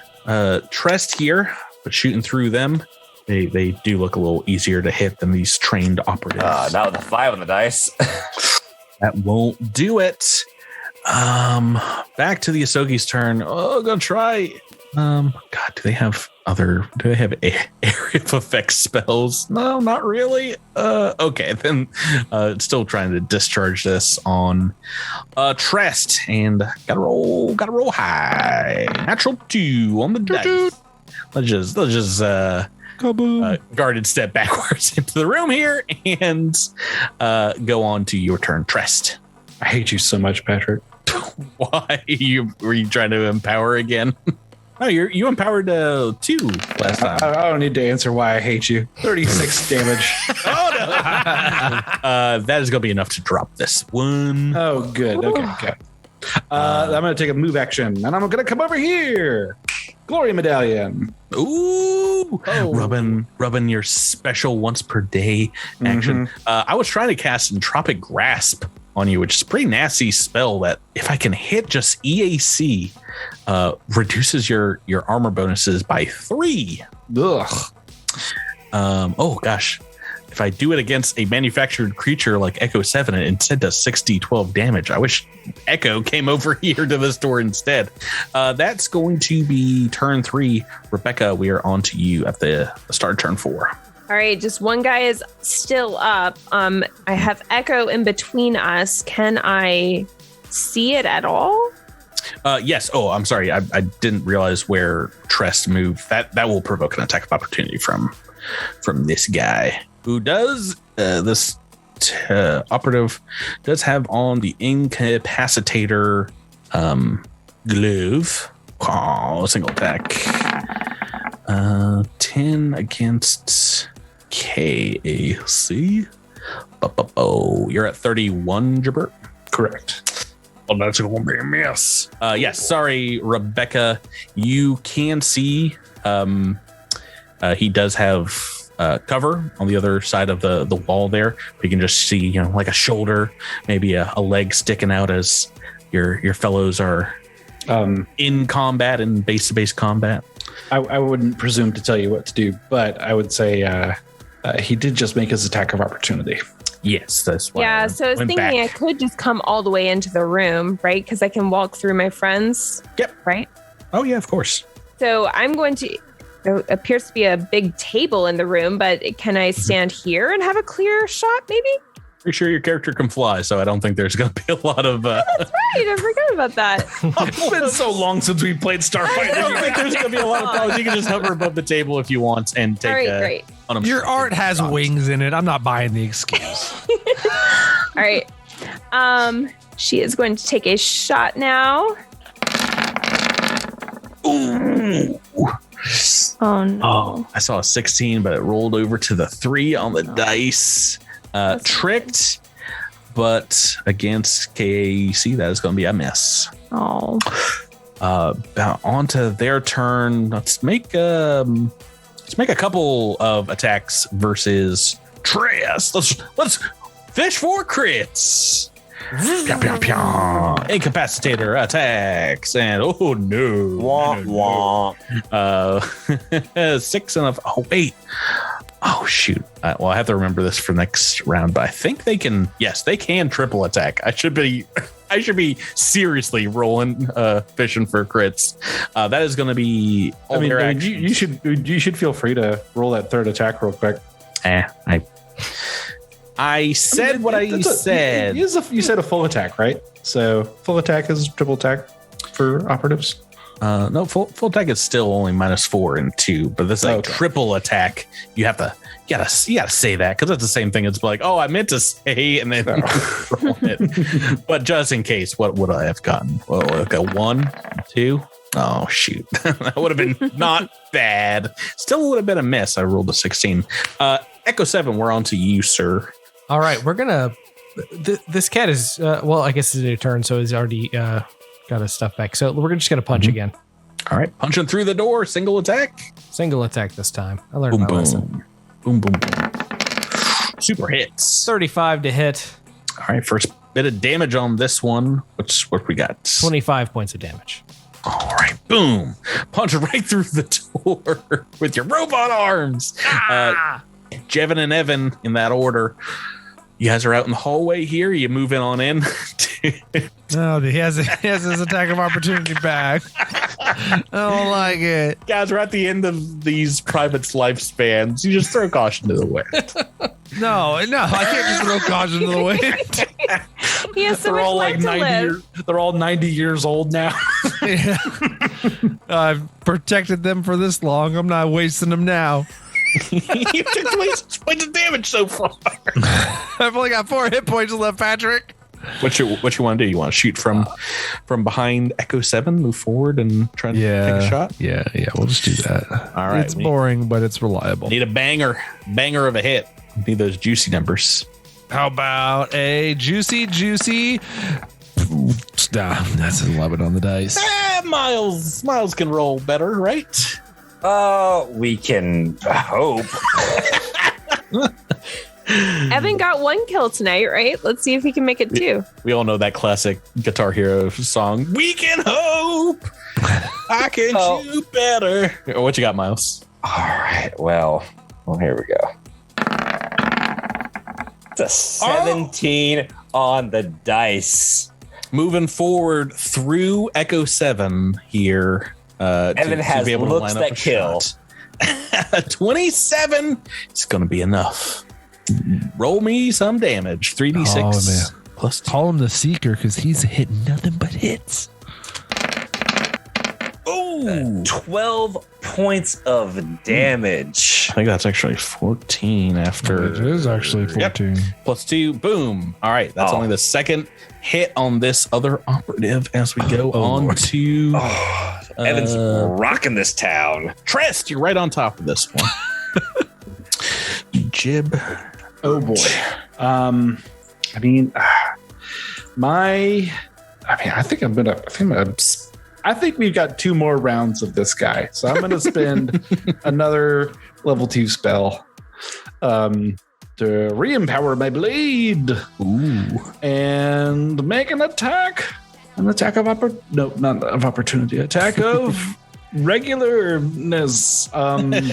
Trest here, but shooting through them, they do look a little easier to hit than these trained operatives. Now with the 5 on the dice. That won't do it. Back to the Ahsoki's turn. Oh, gonna try. God, do they have area of effect spells? No, not really. Okay, then still trying to discharge this on Trest, and gotta roll high. Natural 2 on the dice. Let's just guarded step backwards into the room here and go on to your turn, Trest. I hate you so much, Patrick. Why? Were you trying to empower again? No, you empowered 2 last time. I don't need to answer why I hate you. 36 damage. Oh That is going to be enough to drop this one. Oh, good. Okay. I'm going to take a move action, and I'm going to come over here. Glory medallion. Ooh, rubbing your special once per day action. I was trying to cast Entropic Grasp on you, which is a pretty nasty spell that if I can hit just EAC, reduces your armor bonuses by 3. Ugh. Oh gosh. If I do it against a manufactured creature like Echo 7, it instead does 6d12 damage. I wish Echo came over here to this door instead. That's going to be turn 3. Rebecca, we are on to you at the start of turn 4. All right, just one guy is still up. I have Echo in between us. Can I see it at all? Yes. Oh, I'm sorry. I didn't realize where Trest moved. That will provoke an attack of opportunity from this guy. Who does this operative does have on the incapacitator glove. Oh, single attack. 10 against KAC. Oh, you're at 31, Jabert. Correct. Oh, that's going to be a miss. Yes. Sorry, Rebecca. You can see he does have cover on the other side of the wall there. You can just see, like a shoulder, maybe a leg sticking out as your fellows are in combat, in base-to-base combat. I wouldn't presume to tell you what to do, but I would say he did just make his attack of opportunity. Yes, that's why. Yeah, so I was thinking I could just come all the way into the room, right? Because I can walk through my friends. Yep. Right? Oh, yeah, of course. So I'm going to... There appears to be a big table in the room, but can I stand here and have a clear shot, maybe? Pretty sure your character can fly, so I don't think there's going to be a lot of... Oh, that's right. I forgot about that. It's been so long since we played Starfighter. I don't think there's going to be a lot of problems. You can just hover above the table if you want and take... All right, great. Your art has wings in it. I'm not buying the excuse. All right. She is going to take a shot now. Ooh. Oh, no. Oh, I saw a 16, but it rolled over to the 3 on the dice. Tricked, but against KAC, that is going to be a miss. Oh. On to their turn. Let's make a couple of attacks versus Trest. Let's fish for crits. Pew, pew, pew. Incapacitator attacks, and oh no, Wah, wah. 6 and a. Oh wait, oh shoot. Well, I have to remember this for next round, but I think they can. Yes, they can triple attack. I should be seriously rolling, fishing for crits. That is going to be. You should feel free to roll that third attack real quick. I said what I said. You said a full attack, right? So full attack is triple attack for operatives. No, full attack is still only -4 and 2, but this is triple attack. You gotta say that because that's the same thing. It's like, oh, I meant to say, and then roll it. But just in case, what would I have gotten? Well, like a 1, 2. Oh shoot, that would have been not bad. Still would have been a miss. I rolled a 16. Echo 7, we're on to you, sir. All right, we're gonna. This cat is well. I guess it's a turn, so he's already got his stuff back. So we're just gonna punch again. All right, punching through the door. Single attack. Single attack this time. I learned my lesson. Boom, boom, boom. Super hits. 35 to hit. All right, first bit of damage on this one. What we got? 25 points of damage. All right, boom. Punch right through the door with your robot arms. Jevin and Evan in that order. You guys are out in the hallway here. You moving on in. No, he has his attack of opportunity back. I don't like it. Guys, we're at the end of these privates' lifespans. You just throw caution to the wind. No, I can't just throw caution to the wind. He has so They're much all life like to 90 live. they're all 90 years old now. Yeah. I've protected them for this long. I'm not wasting them now. You took away 6 points of damage so far. I've only got 4 hit points left, Patrick. What you want to do? You want to shoot from behind Echo 7, move forward and try to take a shot? Yeah, we'll just do that. All right. It's boring, but it's reliable. Need a banger of a hit. Need those juicy numbers. How about a juicy? Nah, that's 11 on the dice. Miles can roll better, right? We can hope. Evan got 1 kill tonight, right? Let's see if he can make it 2. We all know that classic Guitar Hero song. We can hope. I can do better. What you got, Miles? All right. Well, here we go. It's a 17 on the dice. Moving forward through Echo 7 here. Evan has looks that kill. 27. It's going to be enough. Roll me some damage. 3d6 man. plus 2. Call him the Seeker because he's hitting nothing but hits. Oh, 12 points of damage. I think that's actually 14 after. It is actually 14. Plus 2. Boom. All right. That's only the second hit on this other operative as we go on Lord. to Evan's rocking this town. Trist. You're right on top of this one. Jib. Oh boy. I think we've got 2 more rounds of this guy. So I'm gonna spend another level 2 spell to re-empower my blade. Ooh. And make an attack. An attack of not of opportunity. Attack of regularness.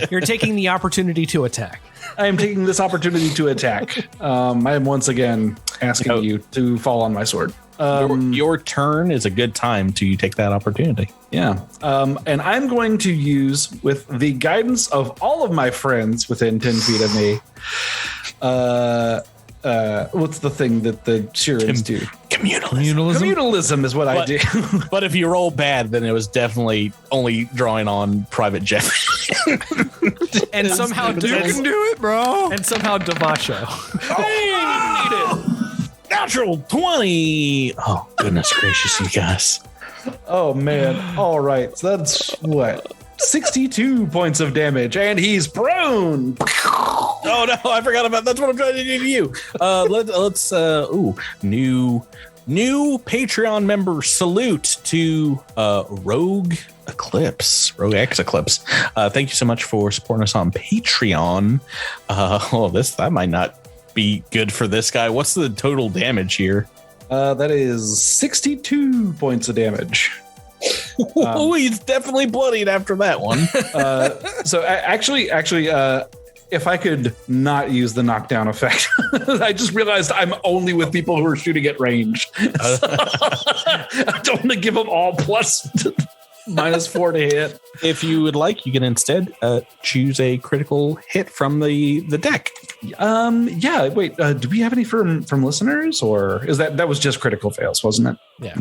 You're taking the opportunity to attack. I am taking this opportunity to attack. I am once again asking you to fall on my sword. Your turn is a good time to take that opportunity. Yeah. And I'm going to use, with the guidance of all of my friends within 10 feet of me, what's the thing that the Shirans do? Communalism is what I do. But if you roll bad, then it was definitely only drawing on Private Jeff. And somehow You can do it, bro. And somehow Davacho. Natural 20. Oh, goodness gracious, you guys. Oh, man. All right. So that's what? 62 points of damage, and he's prone. Oh, no, I forgot about that's what I'm trying to do to you. Let's new Patreon member I to Rogue X Eclipse. Thank you so much for supporting us on Patreon. That might not be good for this guy. What's the total damage here? That is 62 points of damage. He's definitely bloodied after that one. So actually, if I could not use the knockdown effect, I just realized I'm only with people who are shooting at range. I don't want to give them all -4 to hit. If you would like, you can instead choose a critical hit from the deck. Yeah. Wait. Do we have any from listeners, or is that was just critical fails, wasn't it? Yeah.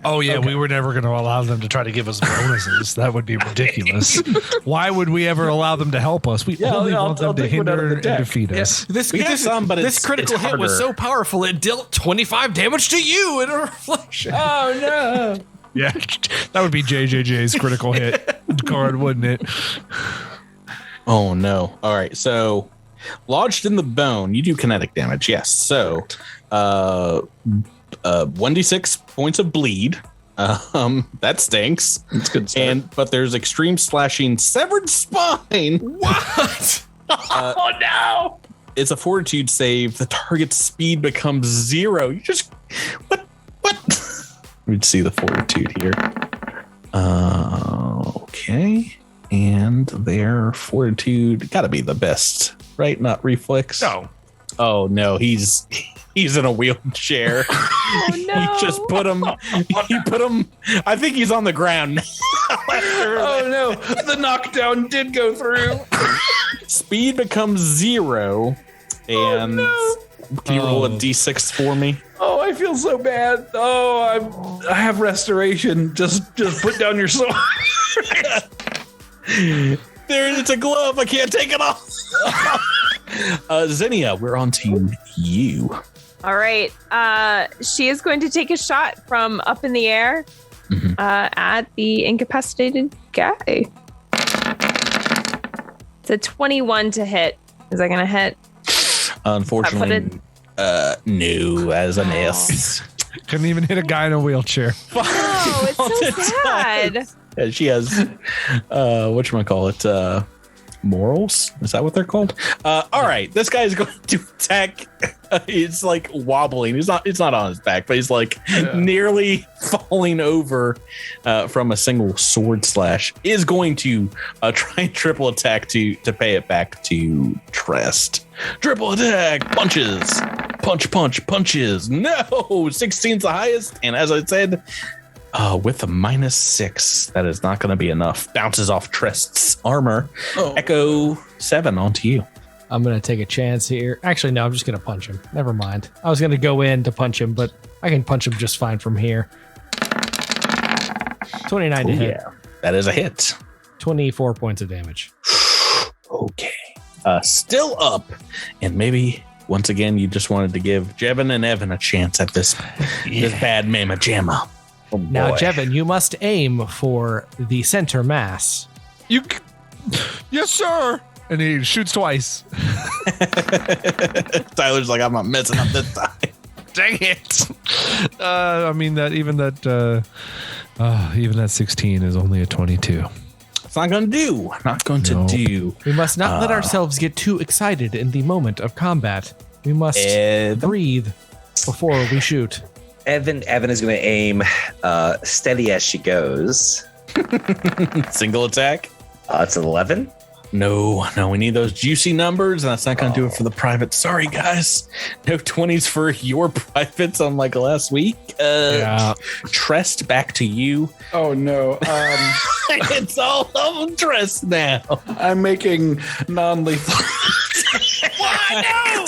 Oh, yeah. Okay. We were never going to allow them to try to give us bonuses. That would be ridiculous. Why would we ever allow them to help us? We only want them to hinder and defeat us. This it's critical hit was so powerful, it dealt 25 damage to you in a reflection. Oh, no. Yeah, that would be JJJ's critical hit card, wouldn't it? Oh, no. All right. So, lodged in the bone, you do kinetic damage. Yes. So, 1d6 points of bleed. That stinks. That's good start. But there's extreme slashing, severed spine. What? Oh, no. It's a fortitude save. The target's speed becomes 0. You just what? We'd see the fortitude here. Okay. And their fortitude gotta be the best, right? Not reflex. No. Oh no, he's in a wheelchair. Oh no. He just put him. He put him. I think he's on the ground. Oh no, the knockdown did go through. Speed becomes 0, and can you roll a d6 for me? Oh, I feel so bad. Oh, I have restoration. Just put down your sword. It's a glove. I can't take it off. Xenia, we're on to you. All right. She is going to take a shot from up in the air at the incapacitated guy. It's a 21 to hit. Is that going to hit? Unfortunately, no, as a miss. Couldn't even hit a guy in a wheelchair. Oh, it's so sad. Yeah, she has whatchamacallit, morals. Is that what they're called? All right, this guy's going to attack. It's like wobbling. It's not on his back, but he's like nearly falling over from a single sword slash. Is going to try and triple attack to pay it back to Trest. Triple attack, punches, punches. No, 16's the highest, and as I said, with a -6, that is not going to be enough. Bounces off Trest's armor. Echo 7 onto you. I'm going to take a chance here. Actually, no, I'm just going to punch him. Never mind. I was going to go in to punch him, but I can punch him just fine from here. 29 to hit. Yeah, that is a hit. 24 points of damage. Okay. Still up. And maybe, once again, you just wanted to give Jevin and Evan a chance at this bad mamma jamma. Oh, now, Jevin, you must aim for the center mass. Yes, sir. And he shoots twice. Tyler's like, I'm not messing up this time. Dang it. I mean, even that 16 is only a 22. It's not going to do. Not going to do. We must not let ourselves get too excited in the moment of combat. We must breathe before we shoot. Evan is going to aim steady as she goes. Single attack? It's an 11. No, we need those juicy numbers, and that's not going to do it for the private. Sorry, guys. No 20s for your privates unlike last week. Trest, back to you. Oh, no. It's all of Trest now. I'm making non-lethal. Why no?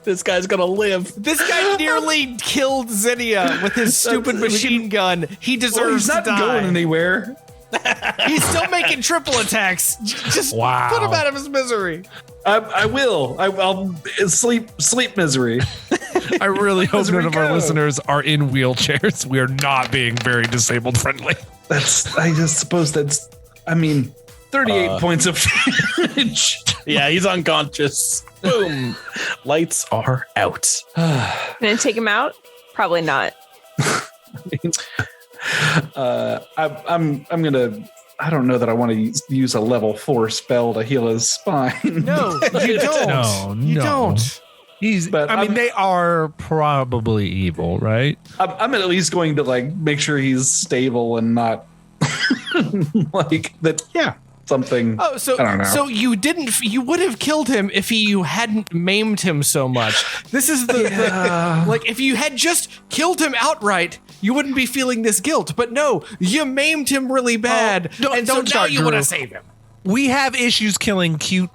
This guy's going to live. This guy nearly killed Xenia with his stupid machine gun. He deserves he's not to die. going anywhere. He's still making triple attacks. Just put him out of his misery. I will. I'll sleep misery. I really hope none of our listeners are in wheelchairs. We are not being very disabled friendly. I just suppose 38 points of damage. Yeah, he's unconscious. Boom. Lights are out. Gonna take him out? Probably not. I'm gonna. I don't know that I want to use a level 4 spell to heal his spine. No, you don't. No. You don't. They are probably evil, right? I'm at least going to make sure he's stable and not like that. Yeah, something. Oh, so I don't know. So you didn't. You would have killed him if you hadn't maimed him so much. This is the if you had just killed him outright, you wouldn't be feeling this guilt. But no, you maimed him really bad, and so now you want to save him. We have issues killing cute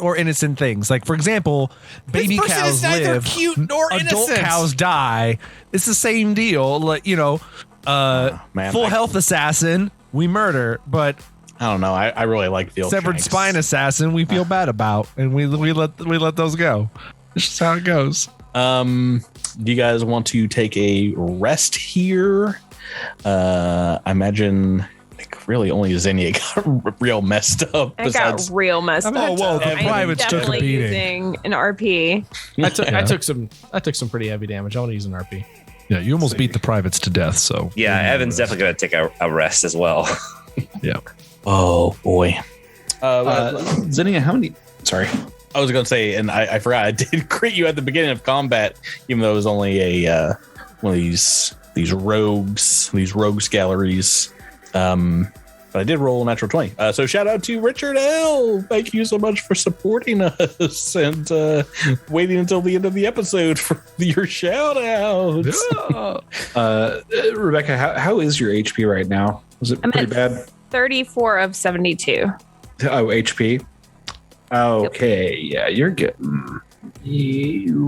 or innocent things. Like, for example, baby this person cows is neither live, cute nor adult innocent. cows die. It's the same deal. Like, full health assassin, we murder, but I don't know. I really like the severed spine assassin, we feel bad about, and we let those go. It's just how it goes. Do you guys want to take a rest here? I imagine really only Xenia got real messed up. I got real messed up. Oh, well, the privates took a beating. Using an RP. I took some pretty heavy damage. I want to use an RP. Yeah, you almost beat the privates to death. So yeah, Evan's definitely going to take a rest as well. Yeah. Oh boy. Xenia, how many? Sorry. I was going to say, and I forgot, I did crit you at the beginning of combat, even though it was only a one of these rogues galleries. But I did roll a natural 20. So shout out to Richard L. Thank you so much for supporting us and waiting until the end of the episode for your shout outs. Rebecca, how is your HP right now? Was it pretty bad? 34 of 72. Oh, HP. Okay, yeah, you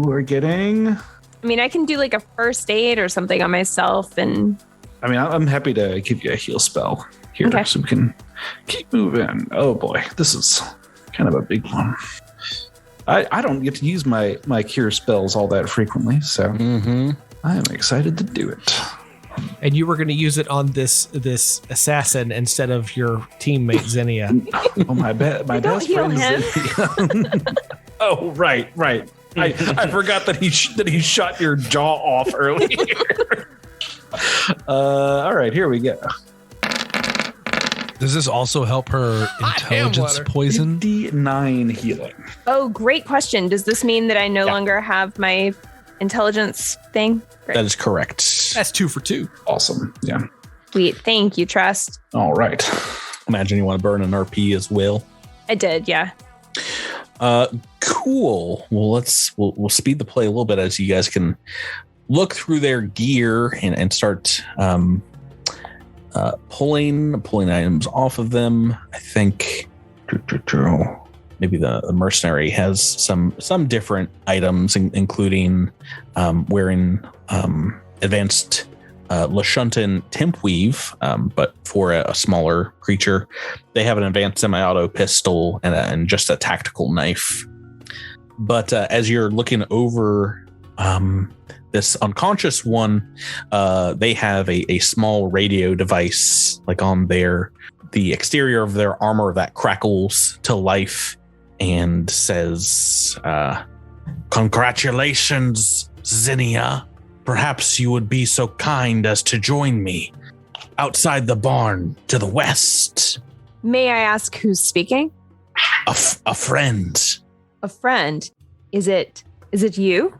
are getting. I mean, I can do like a first aid or something on myself, and I'm happy to give you a heal spell here, so we can keep moving. Oh boy, this is kind of a big one. I don't get to use my cure spells all that frequently, so I am excited to do it. And you were going to use it on this assassin instead of your teammate Xenia. Oh, my best friend Xenia. Oh, right. I forgot that he shot your jaw off earlier. All right, here we go. Does this also help her intelligence poison? 59 healing. Oh, great question. Does this mean that I no longer have my intelligence thing? Great. That is correct. That's 2 for 2. Awesome. Yeah. Sweet. Thank you, Trust. All right. Imagine you want to burn an RP as well. I did, yeah. Cool. Well, we'll speed the play a little bit as you guys can look through their gear and start pulling items off of them. I think maybe the mercenary has some different items, including wearing advanced Lashuntan Tempweave, but for a smaller creature. They have an advanced semi-auto pistol and just a tactical knife. But as you're looking over this unconscious one, they have a small radio device like on the exterior of their armor that crackles to life and says, "Congratulations, Zinnia. Perhaps you would be so kind as to join me outside the barn to the west." May I ask who's speaking? A friend. A friend. Is it you?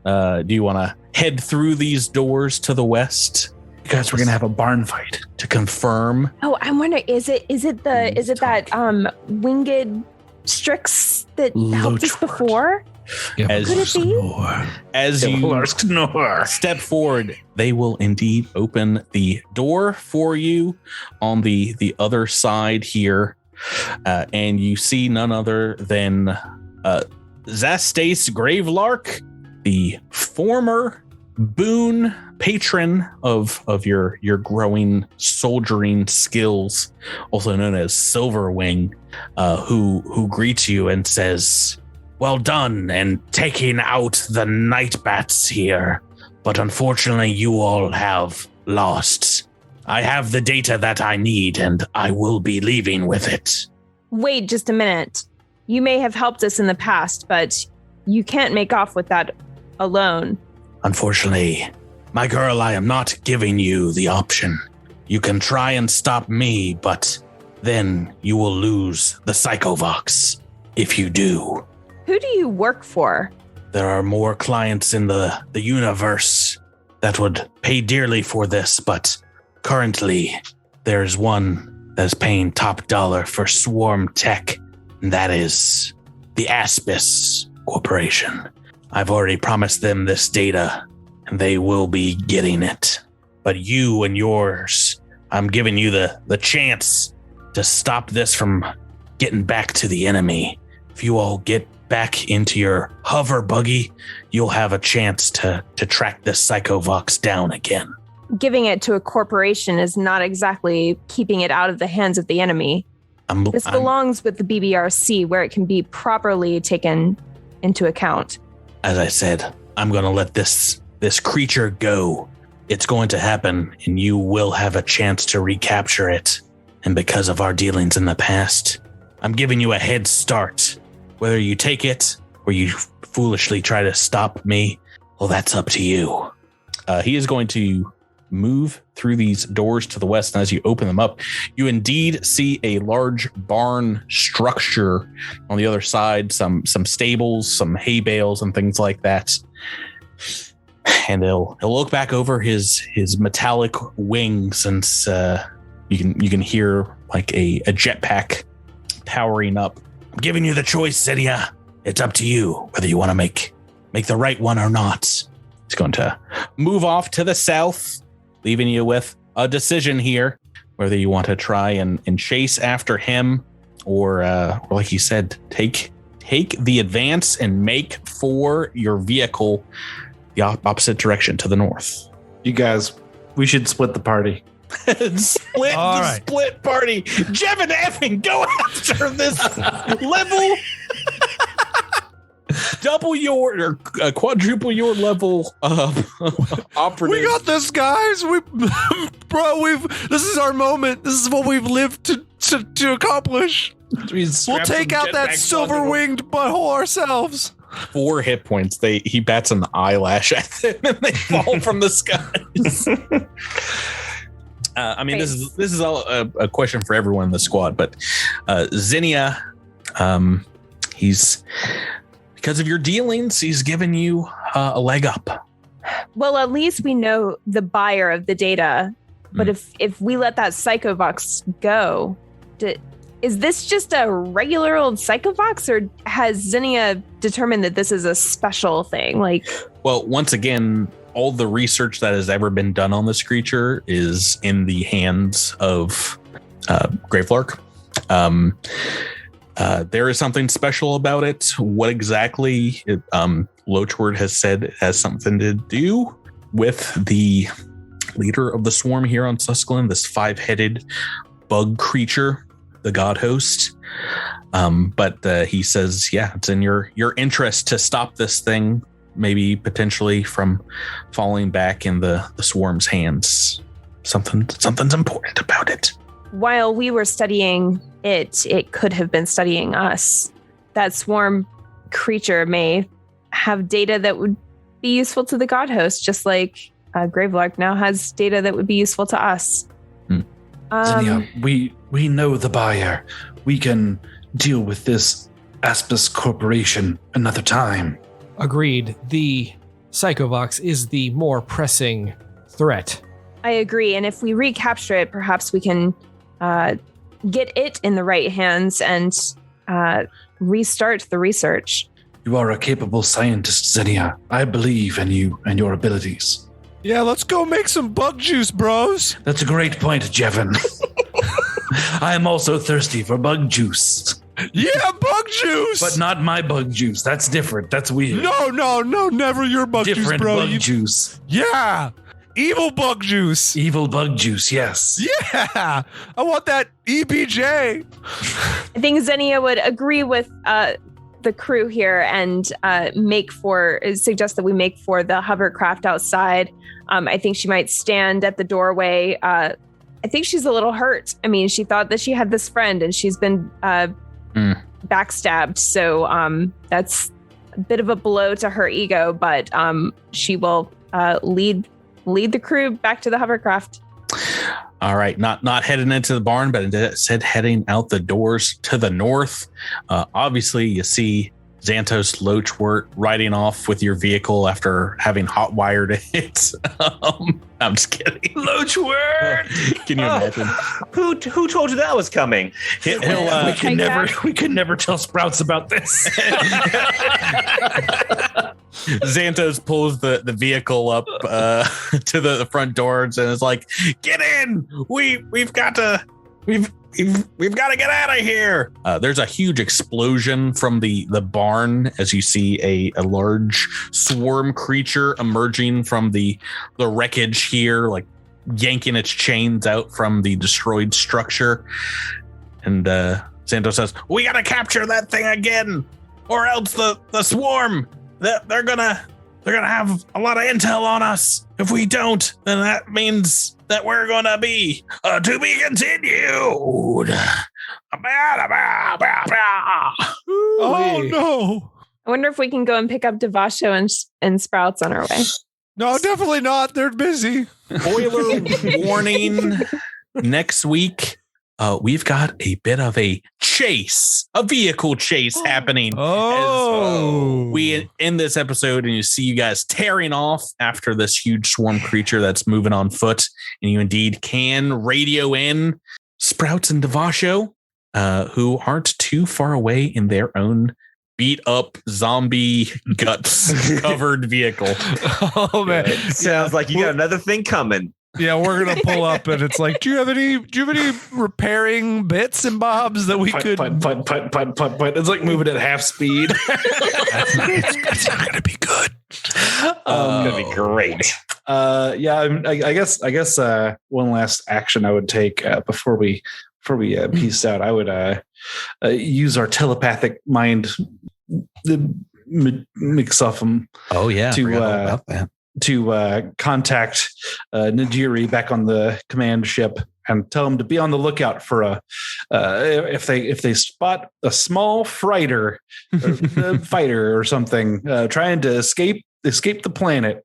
Do you want to head through these doors to the west? Guys, we're going to have a barn fight. To confirm. Oh, I'm wondering, is it that winged Strix that helped us before? As Could it be? As you step forward, they will indeed open the door for you on the other side here. And you see none other than Zastace Gravelark, the former boon patron of your growing soldiering skills, also known as Silverwing, who greets you and says, "Well done in taking out the night bats here, but unfortunately you all have lost. I have the data that I need and I will be leaving with it." Wait just a minute. You may have helped us in the past, but you can't make off with that alone. Unfortunately, my girl, I am not giving you the option. You can try and stop me, but then you will lose the Psychovox if you do. Who do you work for? There are more clients in the universe that would pay dearly for this, but currently there's one that's paying top dollar for swarm tech, and that is the Aspis Corporation. I've already promised them this data, and they will be getting it. But you and yours, I'm giving you the chance to stop this from getting back to the enemy. If you all get back into your hover buggy, you'll have a chance to track this Psychovox down again. Giving it to a corporation is not exactly keeping it out of the hands of the enemy. This belongs with the BBRC, where it can be properly taken into account. As I said, I'm going to let this creature go. It's going to happen, and you will have a chance to recapture it. And because of our dealings in the past, I'm giving you a head start. Whether you take it or you foolishly try to stop me, well, that's up to you. He is going to move through these doors to the west, and as you open them up, you indeed see a large barn structure on the other side, some stables, some hay bales, and things like that. And he'll look back over his metallic wings, and you can hear like a jetpack powering up. I'm giving you the choice, Zinnia. It's up to you whether you want to make the right one or not. He's going to move off to the south, leaving you with a decision here, whether you want to try and chase after him or like he said, take the advance and make for your vehicle the opposite direction to the north. You guys, we should split the party. Split party. Jeff and Evan, go after this level. Double your or quadruple your level operative. We got this, guys. This is our moment. This is what we've lived to to accomplish. We'll take out that silver-winged butthole ourselves. 4 hit points. He bats an eyelash at them and they fall from the skies. I mean, this is all a question for everyone in the squad, but Zinnia, he's, because of your dealings, he's given you a leg up. Well, at least we know the buyer of the data. But if we let that Psychovox go, is this just a regular old Psychovox, or has Zinnia determined that this is a special thing? Well, once again, all the research that has ever been done on this creature is in the hands of Gravelark. There is something special about it. What exactly Lochward has said it has something to do with the leader of the swarm here on Susclan, this 5-headed bug creature, the God Host. But he says, yeah, it's in your interest to stop this thing, maybe potentially from falling back in the swarm's hands. Something's important about it. While we were studying it could have been studying us. That swarm creature may have data that would be useful to the God Host, just like Gravelark now has data that would be useful to us. Zinnia, we know the buyer. We can deal with this Aspis Corporation another time. Agreed. The Psychovox is the more pressing threat. I agree. And if we recapture it, perhaps we can get it in the right hands and restart the research. You are a capable scientist, Zinnia. I believe in you and your abilities. Yeah, let's go make some bug juice, bros. That's a great point, Jevin. I am also thirsty for bug juice. Yeah, bug juice! But not my bug juice. That's different. That's weird. No, never your bug different juice, bro. Bug juice. Yeah, evil bug juice. Evil bug juice, yes. Yeah, I want that EBJ. I think Zinnia would agree with the crew here and suggest that we make for the hovercraft outside. I think she might stand at the doorway. I think she's a little hurt. I mean, she thought that she had this friend and she's been backstabbed. So that's a bit of a blow to her ego, but she will lead the crew back to the hovercraft. All right, not heading into the barn, but instead heading out the doors to the north. Obviously, you see Xantos Lochwort riding off with your vehicle after having hot-wired it. I'm just kidding. Lochwort! Can you imagine? Who told you that was coming? We can never tell Sprouts about this. Xantos pulls the vehicle up to the front doors and is like, "Get in! We've got to get out of here." There's a huge explosion from the barn as you see a large swarm creature emerging from the wreckage here, like yanking its chains out from the destroyed structure. And Xantos says, "We gotta capture that thing again, or else the swarm they're gonna have a lot of intel on us. If we don't, then that means that we're gonna be to be continued." Oh no! I wonder if we can go and pick up Devasho and Sprouts on our way. No, definitely not. They're busy. Spoiler warning. Next week, we've got a bit of a vehicle chase happening. Oh, we end this episode and you see you guys tearing off after this huge swarm creature that's moving on foot. And you indeed can radio in Sprouts and Devasho, who aren't too far away in their own beat up zombie guts covered vehicle. Oh man, sounds like you got another thing coming. Yeah, we're gonna pull up and it's like, do you have any repairing bits and bobs that we could putt. It's like moving at half speed. It's not gonna be good. It's gonna be great. I guess one last action I would take before we peace out, I would use our telepathic mind mix off them. Oh yeah, to contact Najiri back on the command ship and tell them to be on the lookout for if they spot a small fighter or something trying to escape the planet.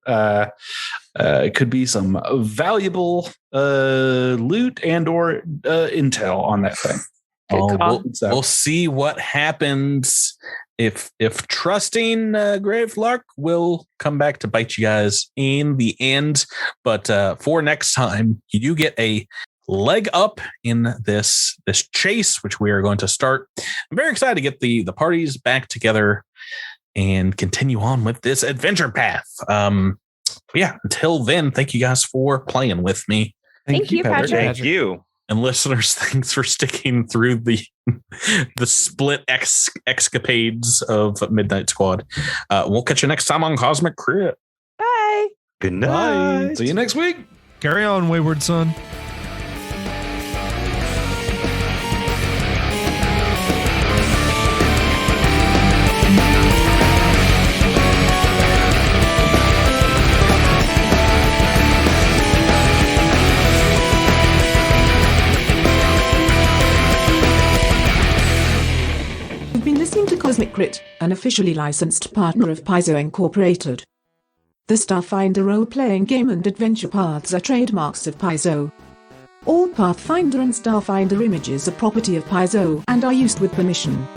It could be some valuable loot and or intel on that thing. We'll see what happens if trusting Gravelark will come back to bite you guys in the end. But for next time, you do get a leg up in this chase, which we are going to start. I'm very excited to get the parties back together and continue on with this adventure path. Until then, thank you guys for playing with me. Thank you, Patrick. Thank you. And listeners, thanks for sticking through the split escapades of Midnight Squad. We'll catch you next time on Cosmic Crit. Bye. Good night. See you next week. Carry on, wayward son. Listening to Cosmic Crit, an officially licensed partner of Paizo Incorporated. The Starfinder role-playing game and adventure paths are trademarks of Paizo. All Pathfinder and Starfinder images are property of Paizo and are used with permission.